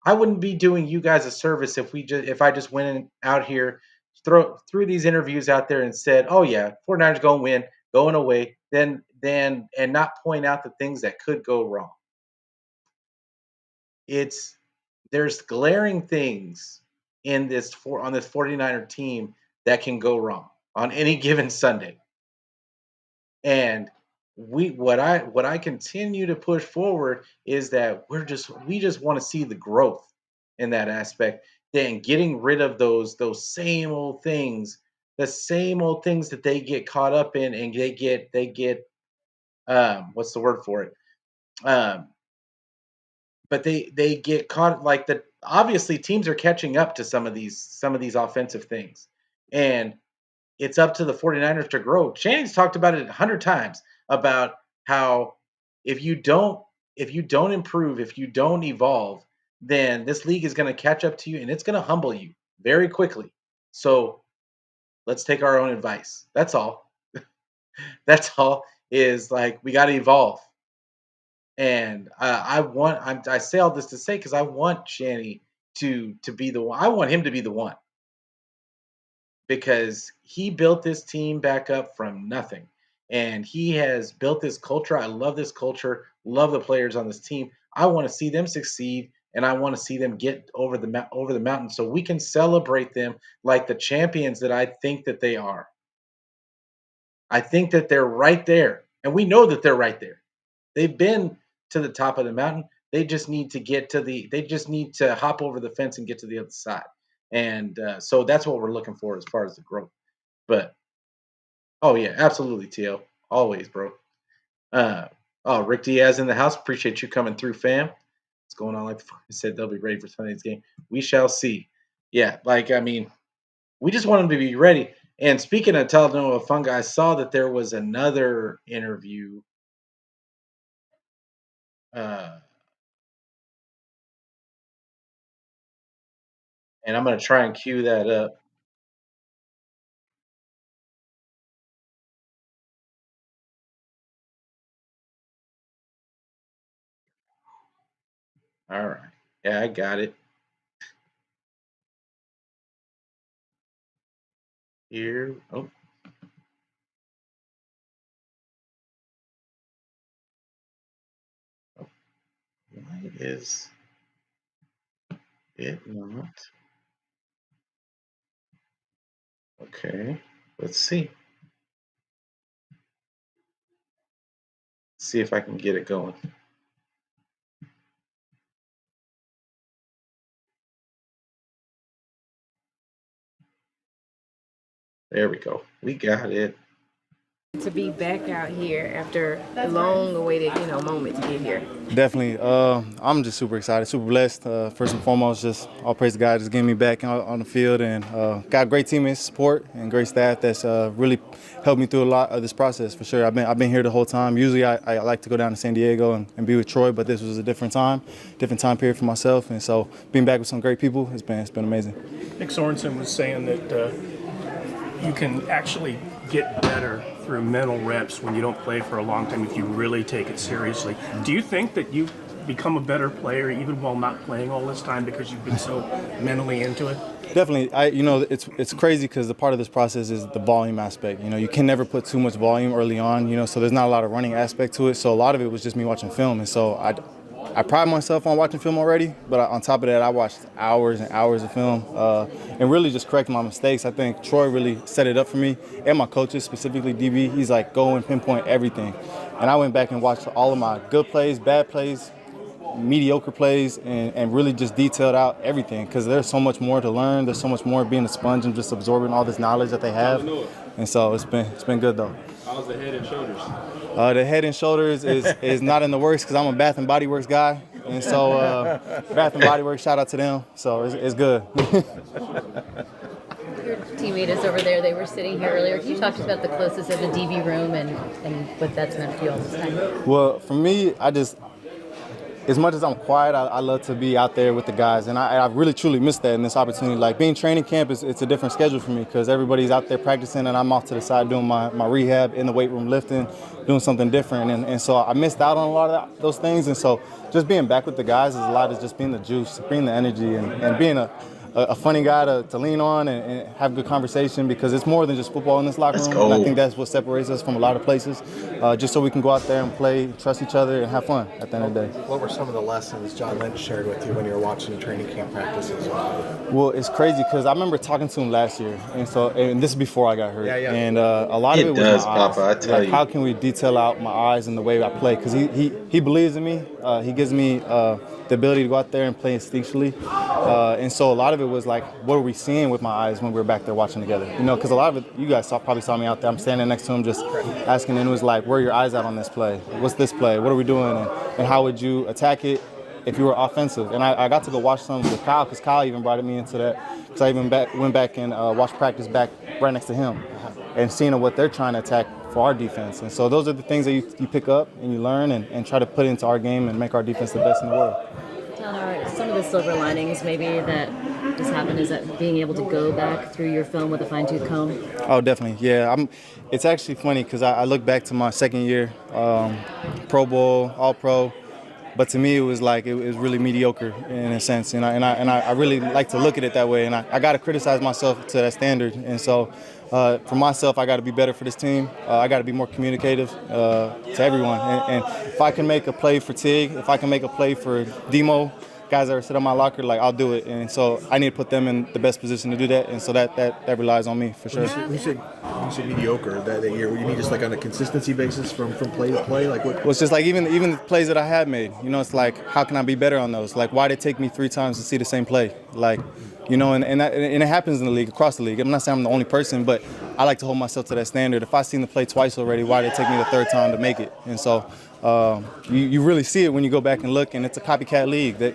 I wouldn't be doing you guys a service if I just went out here, threw these interviews out there and said, "Oh yeah, 49ers going to win, going away," then and not point out the things that could go wrong. There's glaring things on this 49er team that can go wrong on any given Sunday. And what I continue to push forward is that we just want to see the growth in that aspect, then getting rid of those same old things, the same old things that they get caught up in, and they get what's the word for it? Um, but they get caught like the obviously teams are catching up to some of these offensive things. And it's up to the 49ers to grow. Shannon's talked about it 100 times about how if you don't improve, if you don't evolve, then this league is going to catch up to you and it's going to humble you very quickly. So let's take our own advice. That's all. That's all is like we got to evolve. And I say all this to say because I want Shanny to be the one. I want him to be the one because he built this team back up from nothing. And he has built this culture. I love this culture, love the players on this team. I want to see them succeed and I want to see them get over the mountain so we can celebrate them like the champions that I think that they are. I think that they're right there. And we know that they're right there. They've been to the top of the mountain. They just need to get to the. They just need to hop over the fence and get to the other side. And so that's what we're looking for as far as the growth. But oh yeah, absolutely, Tio. Always, bro. Uh, oh, Rick Diaz in the house. Appreciate you coming through, fam. What's going on? Like I said, they'll be ready for Sunday's game. We shall see. Yeah, like I mean, we just want them to be ready. And speaking of Talanoa Fungi, I saw that there was another interview. And I'm going to try and cue that up. All right. Yeah, I got it. Here. Oh. Why is it not? Okay. Let's see. See if I can get it going. There we go. We got it. To be back out here after a long-awaited, moment to get here. Definitely. I'm just super excited, super blessed. First and foremost, just all praise to God just getting me back on the field, and got great teammates, support, and great staff that's really helped me through a lot of this process for sure. I've been here the whole time. Usually I like to go down to San Diego and be with Troy, but this was a different time period for myself, and so being back with some great people, it's been amazing. Nick Sorensen was saying that you can actually get better through mental reps when you don't play for a long time if you really take it seriously. Do you think that you've become a better player even while not playing all this time because you've been so mentally into it? Definitely. It's crazy because the part of this process is the volume aspect. You can never put too much volume early on, so there's not a lot of running aspect to it. So a lot of it was just me watching film. And so I pride myself on watching film already, but on top of that, I watched hours and hours of film and really just correcting my mistakes. I think Troy really set it up for me, and my coaches, specifically DB. He's like, go and pinpoint everything. And I went back and watched all of my good plays, bad plays, mediocre plays, and really just detailed out everything because there's so much more to learn. There's so much more being a sponge and just absorbing all this knowledge that they have. And so it's been good, though. How's the head and shoulders? The head and shoulders is not in the works because I'm a Bath and Body Works guy, and so Bath and Body Works, shout out to them. So it's good. Your teammate is over there. They were sitting here earlier. Can you talk to us about the closest of the DB room and what that's meant for you all this time? Well, for me, as much as I'm quiet, I love to be out there with the guys, and I really truly missed that in this opportunity. Like being training camp it's a different schedule for me because everybody's out there practicing, and I'm off to the side doing my rehab in the weight room, lifting, doing something different, and so I missed out on a lot of those things. And so just being back with the guys is a lot of just being the juice, being the energy, and being a funny guy to lean on and have good conversation because it's more than just football in this locker room. And I think that's what separates us from a lot of places, just so we can go out there and play, trust each other, and have fun at the end of the day. What were some of the lessons John Lynch shared with you when you were watching training camp practices? Well, it's crazy because I remember talking to him last year, and this is before I got hurt. Yeah. And a lot of it was my eyes. Papa, I tell you. How can we detail out my eyes and the way I play? Because he believes in me. He gives me the ability to go out there and play instinctually. And so a lot of it was like, what are we seeing with my eyes when we were back there watching together? Because a lot of it, you guys probably saw me out there. I'm standing next to him just asking, and it was like, where are your eyes at on this play? What's this play? What are we doing? And how would you attack it if you were offensive? And I got to go watch some with Kyle because Kyle even brought me into that because I even went back and watched practice back right next to him and seeing what they're trying to attack for our defense. And so those are the things that you pick up and you learn and try to put into our game and make our defense the best in the world. Some of the silver linings maybe that has happened is that being able to go back through your film with a fine-tooth comb. Oh, definitely, yeah. It's actually funny because I look back to my second year, Pro Bowl, All-Pro, but to me it was like it was really mediocre in a sense, and I really like to look at it that way, and I got to criticize myself to that standard, and so for myself, I got to be better for this team. I got to be more communicative to everyone, and if I can make a play for Tig, if I can make a play for Demo, guys that are sit on my locker, like I'll do it, and so I need to put them in the best position to do that, and so that relies on me for sure. When you say mediocre that year, you mean just like on a consistency basis from play to play, like what? Well, it's just like even the plays that I have made, it's like how can I be better on those? Like why did it take me 3 times to see the same play? Like, and it happens in the league, across the league. I'm not saying I'm the only person, but I like to hold myself to that standard. If I seen the play twice already, why did it take me the 3rd time to make it? And so you really see it when you go back and look, and it's a copycat league. That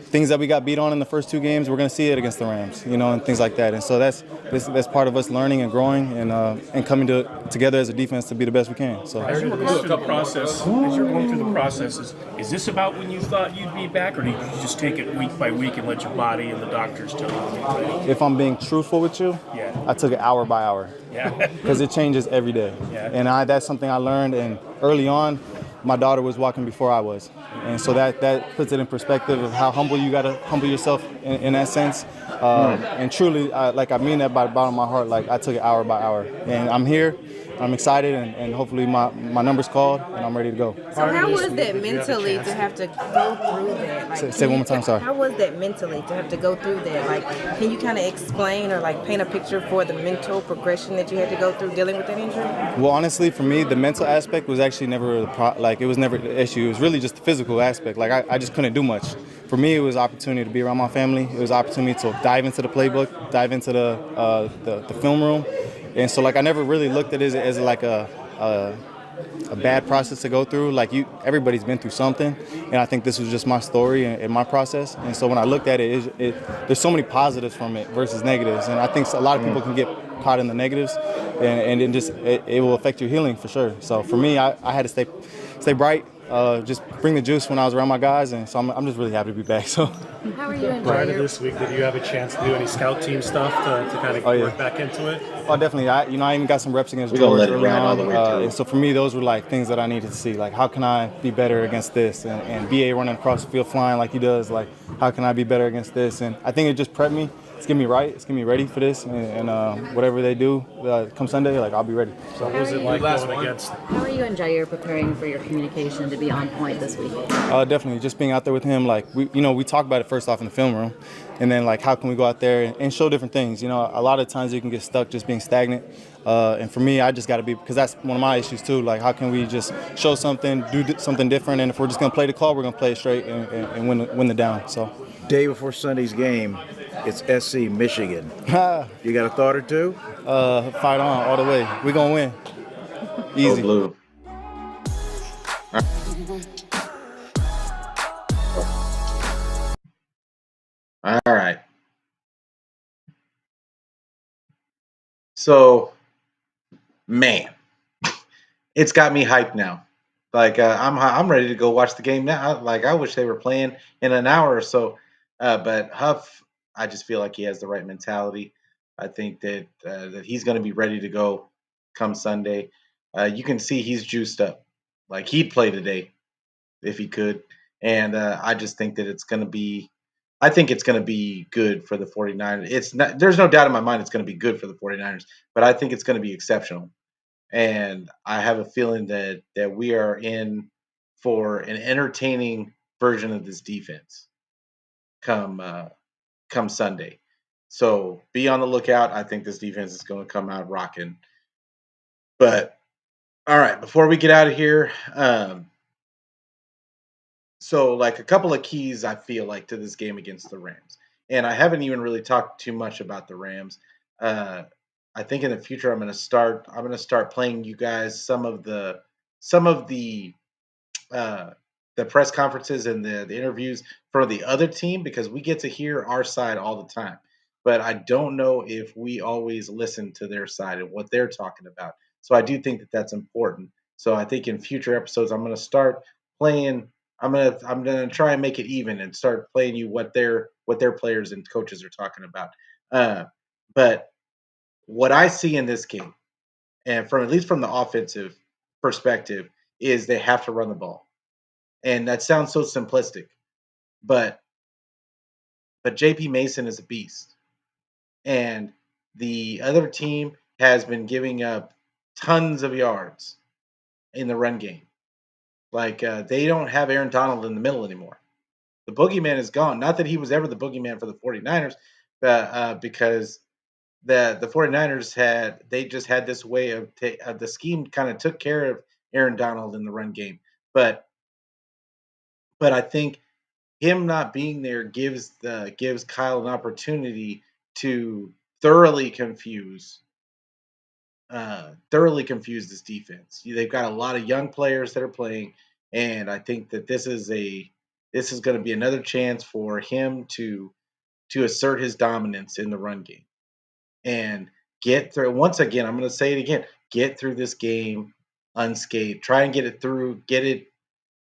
things that we got beat on in the first 2 games, we're going to see it against the Rams, and things like that. And so that's part of us learning and growing and coming together as a defense to be the best we can. So as you're going through the process, is this about when you thought you'd be back, or did you just take it week by week and let your body and the doctors tell you? If I'm being truthful with you, I took it hour by hour. Yeah. Because it changes every day. Yeah. And that's something I learned. And early on, my daughter was walking before I was. And so that puts it in perspective of how humble you got to humble yourself in that sense. And truly, I mean that by the bottom of my heart. Like I took it hour by hour. And I'm here. I'm excited, and hopefully my number's called, and I'm ready to go. So how was that mentally to have to go through that? Like, say one more time, sorry. How was that mentally to have to go through that? Like, can you kind of explain or like paint a picture for the mental progression that you had to go through dealing with that injury? Well, honestly, for me, the mental aspect was actually never it was never the issue. It was really just the physical aspect. Like I just couldn't do much. For me, it was an opportunity to be around my family. It was an opportunity to dive into the playbook, dive into the film room. And so, I never really looked at it as like a bad process to go through. Like everybody's been through something, and I think this was just my story and my process. And so when I looked at it, there's so many positives from it versus negatives. And I think a lot of people can get caught in the negatives, and it will affect your healing for sure. So for me, I had to stay bright. Just bring the juice when I was around my guys, and so I'm just really happy to be back. So, how are you enjoying prior to this week? Did you have a chance to do any scout team stuff to kind of work back into it? Oh, definitely. I even got some reps against George early on, and so for me, those were like things that I needed to see. Like, how can I be better against this? And BA running across the field flying like he does. Like, how can I be better against this? And I think it just prepped me. It's getting me right. It's getting me ready for this, and whatever they do come Sunday, I'll be ready. So what was it like going against? How are you and Jair preparing for your communication to be on point this week? Definitely, just being out there with him. We talk about it first off in the film room, and then how can we go out there and show different things. A lot of times you can get stuck just being stagnant. And for me, I just got to be, because that's one of my issues too. How can we just show something, do something different, and if we're just gonna play the call, we're gonna play it straight and win the down. So. Day before Sunday's game, it's SC Michigan. You got a thought or two? Fight on all the way. We're gonna win. Easy. Blue. All right. So, man, it's got me hyped now. I'm ready to go watch the game now. I wish they were playing in an hour or so. But Huff, I just feel like he has the right mentality. I think that he's going to be ready to go come Sunday. You can see he's juiced up. He'd play today if he could. And I just think that it's going to be – I think it's going to be good for the 49ers. There's no doubt in my mind it's going to be good for the 49ers, but I think it's going to be exceptional. And I have a feeling that we are in for an entertaining version of this defense come Sunday. So be on the lookout. I think this defense is going to come out rocking. But all right, before we get out of here, so a couple of keys I feel like to this game against the Rams, and I haven't even really talked too much about the Rams. I think in the future I'm going to start playing you guys some of the press conferences and the interviews for the other team, because we get to hear our side all the time. But I don't know if we always listen to their side and what they're talking about. So I do think that that's important. So I think in future episodes I'm going to start playing. I'm going to try and make it even and start playing you what their players and coaches are talking about. But what I see in this game, and at least from the offensive perspective, is they have to run the ball. And that sounds so simplistic, but JP Mason is a beast. And the other team has been giving up tons of yards in the run game. They don't have Aaron Donald in the middle anymore. The boogeyman is gone. Not that he was ever the boogeyman for the 49ers, because the 49ers just had this way of the scheme kind of took care of Aaron Donald in the run game. But I think him not being there gives Kyle an opportunity to thoroughly confuse this defense. They've got a lot of young players that are playing, and I think that this is going to be another chance for him to assert his dominance in the run game and get through. Once again, I'm going to say it again: get through this game unscathed. Try and get it through.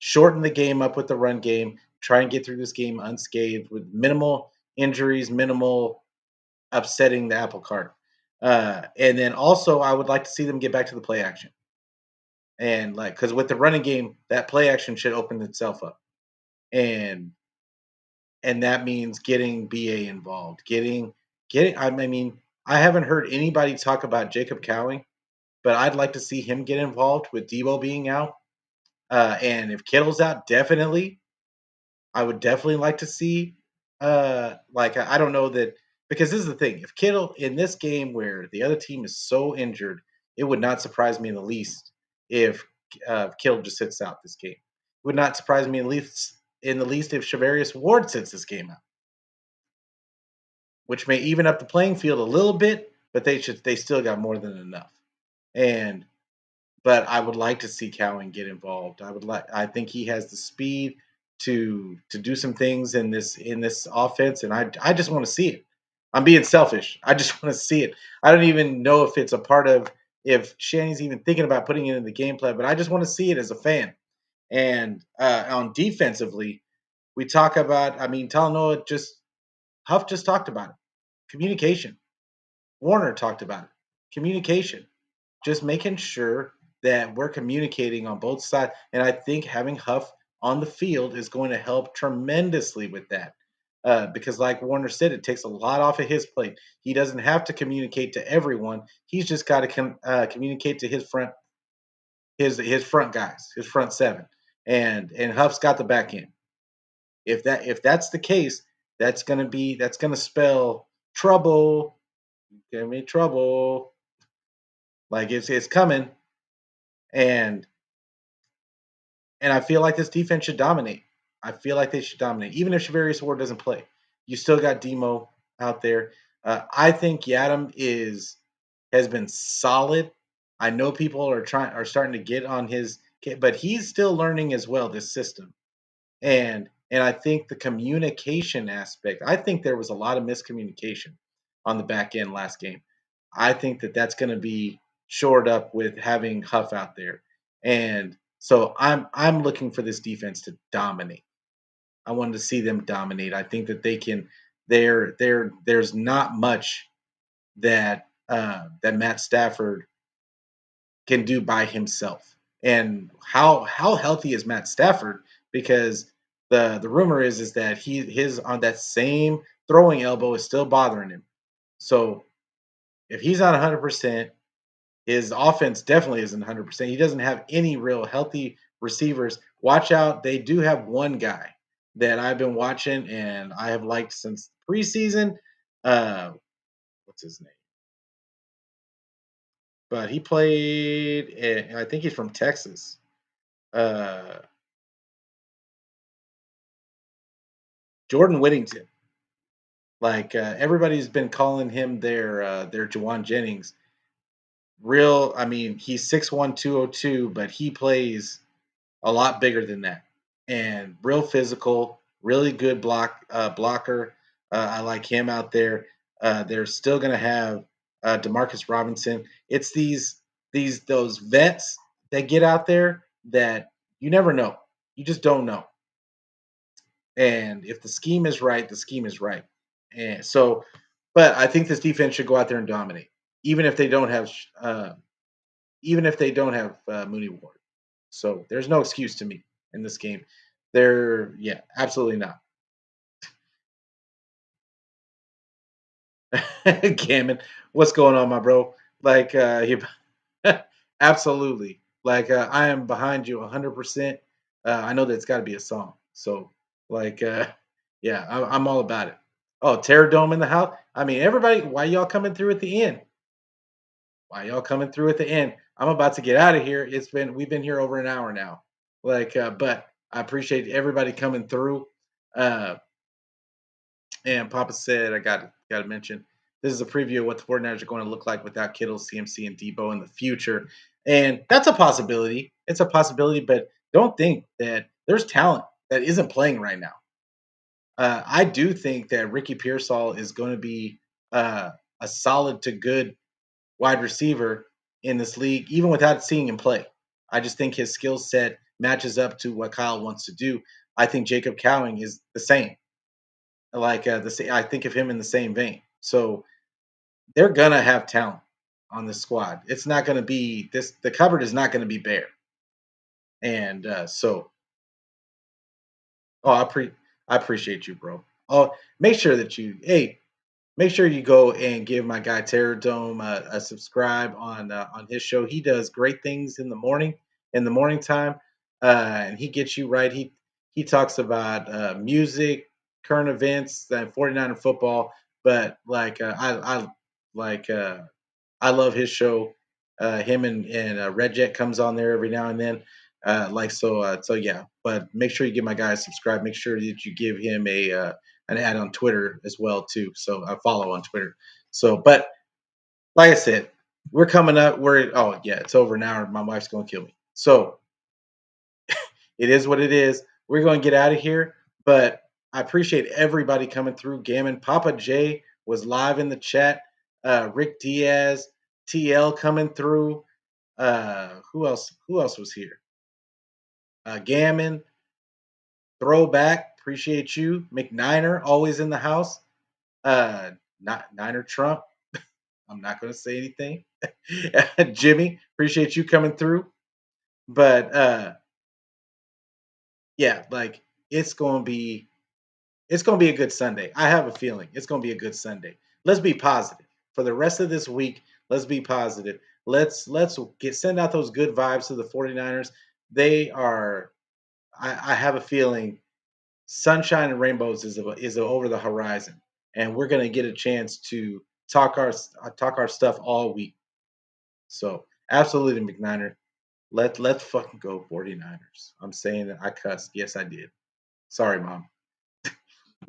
Shorten the game up with the run game. Try and get through this game unscathed with minimal injuries, minimal upsetting the apple cart. And then also, I would like to see them get back to the play action. And because with the running game, that play action should open itself up. And that means getting BA involved, I mean, I haven't heard anybody talk about Jacob Cowing, but I'd like to see him get involved with Debo being out. And if Kittle's out, definitely. I would definitely like to see I don't know that, because this is the thing. If Kittle in this game where the other team is so injured, it would not surprise me in the least if Kittle just sits out this game. It would not surprise me in the least if Shavarius Ward sits this game out, which may even up the playing field a little bit, but they still got more than enough. And but I would like to see Cowan get involved. I think he has the speed to do some things in this offense, and I just want to see it. I'm being selfish. I just want to see it. I don't even know if it's a part of if Shanny's even thinking about putting it in the game plan, but I just want to see it as a fan. And on defensively, we talk about. I mean, Talanoa Huff just talked about it. Communication. Warner talked about it. Communication. Just making sure that we're communicating on both sides. And I think having Huff on the field is going to help tremendously with that. Because, like Warner said, it takes a lot off of his plate. He doesn't have to communicate to everyone. He's just got to communicate to his front guys, his front seven, and Huff's got the back end. If that's the case, that's gonna spell trouble. Give me trouble. Like it's coming, and I feel like this defense should dominate. I feel like they should dominate, even if Shavarius Ward doesn't play. You still got Demo out there. I think Yadam has been solid. I know people are starting to get on his, but he's still learning as well this system, and I think the communication aspect. I think there was a lot of miscommunication on the back end last game. I think that's going to be shored up with having Huff out there, and so I'm looking for this defense to dominate. I wanted to see them dominate. I think that they can. There's not much that Matt Stafford can do by himself. And how healthy is Matt Stafford? Because the rumor is that his on that same throwing elbow is still bothering him. So if he's not 100%, his offense definitely isn't 100%. He doesn't have any real healthy receivers. Watch out. They do have one guy that I've been watching and I have liked since preseason. What's his name? But he played, I think he's from Texas. Jordan Whittington. Everybody's been calling him their Jawan Jennings. I mean, he's 6'1", 202, but he plays a lot bigger than that. And real physical, really good blocker. I like him out there. They're still going to have Demarcus Robinson. It's those vets that get out there that you never know. You just don't know. And if the scheme is right, the scheme is right. And so, but I think this defense should go out there and dominate, even if they don't have Mooney Ward. So there's no excuse to me in this game. Absolutely not. Gammon, what's going on, my bro? Absolutely. I am behind you 100%. I know that's got to be a song. So, Yeah, I'm all about it. Oh, Terror Dome in the house. I mean, everybody, why y'all coming through at the end? Why y'all coming through at the end? I'm about to get out of here. We've been here over an hour now. But I appreciate everybody coming through. Uh, and Papa said, I got to mention, this is a preview of what the 49ers are going to look like without Kittle, CMC, and Debo in the future. And that's a possibility. It's a possibility, but don't think that there's talent that isn't playing right now. I do think that Ricky Pearsall is going to be a solid to good wide receiver in this league, even without seeing him play. I just think his skill set matches up to what Kyle wants to do. I think Jacob Cowing is the same. I think of him in the same vein. So they're gonna have talent on this squad. It's not gonna be this. The cupboard is not gonna be bare. And oh, I appreciate you, bro. Oh, make sure that make sure you go and give my guy Terror Dome a subscribe on his show. He does great things in the morning time, and he gets you right. He talks about music, current events, and 49er football. But like I love his show. Him and Red Jet comes on there every now and then. So yeah. But make sure you give my guy a subscribe. Make sure that you give him a an ad on Twitter as well too. So I follow on Twitter. So, but like I said, we're coming up. It's over an hour. My wife's gonna kill me. So it is what it is. We're gonna get out of here. But I appreciate everybody coming through. Gammon, Papa J was live in the chat. Rick Diaz, TL coming through. Who else? Who else was here? Gammon, Throwback. Appreciate you. McNiner, always in the house. Not Niner Trump. I'm not going to say anything. Jimmy, appreciate you coming through. But yeah, like it's going to be a good Sunday. I have a feeling it's going to be a good Sunday. Let's be positive for the rest of this week. Let's be positive. Let's send out those good vibes to the 49ers. They are. I have a feeling sunshine and rainbows is over the horizon, and we're going to get a chance to talk our stuff all week. So absolutely, McNiner. Let's fucking go 49ers. I'm saying that I cussed. Yes, I did. Sorry, mom.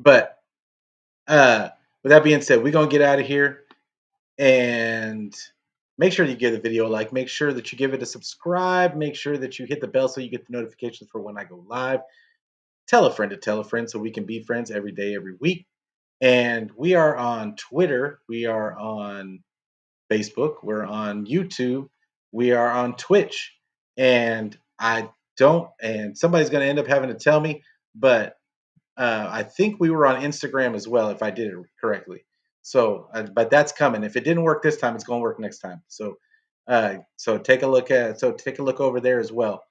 But with that being said, we're gonna get out of here and make sure you give the video a like. Make sure that you give it a subscribe. Make sure that you hit the bell so you get the notifications for when I go live. Tell a friend to tell a friend so we can be friends every day, every week. And we are on Twitter. We are on Facebook. We're on YouTube. We are on Twitch. And somebody's going to end up having to tell me, but I think we were on Instagram as well, if I did it correctly. So, but that's coming. If it didn't work this time, it's going to work next time. So take a look over there as well.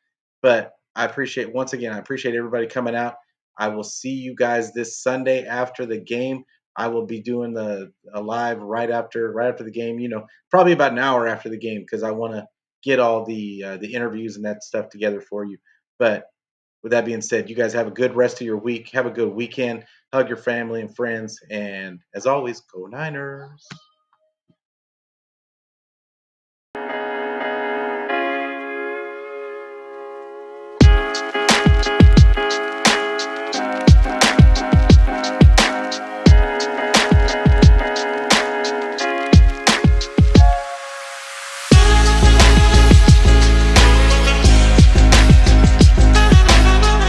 But I appreciate everybody coming out. I will see you guys this Sunday after the game. I will be doing a live right after the game. Probably about an hour after the game because I want to get all the interviews and that stuff together for you. But with that being said, you guys have a good rest of your week. Have a good weekend. Hug your family and friends. And as always, go Niners.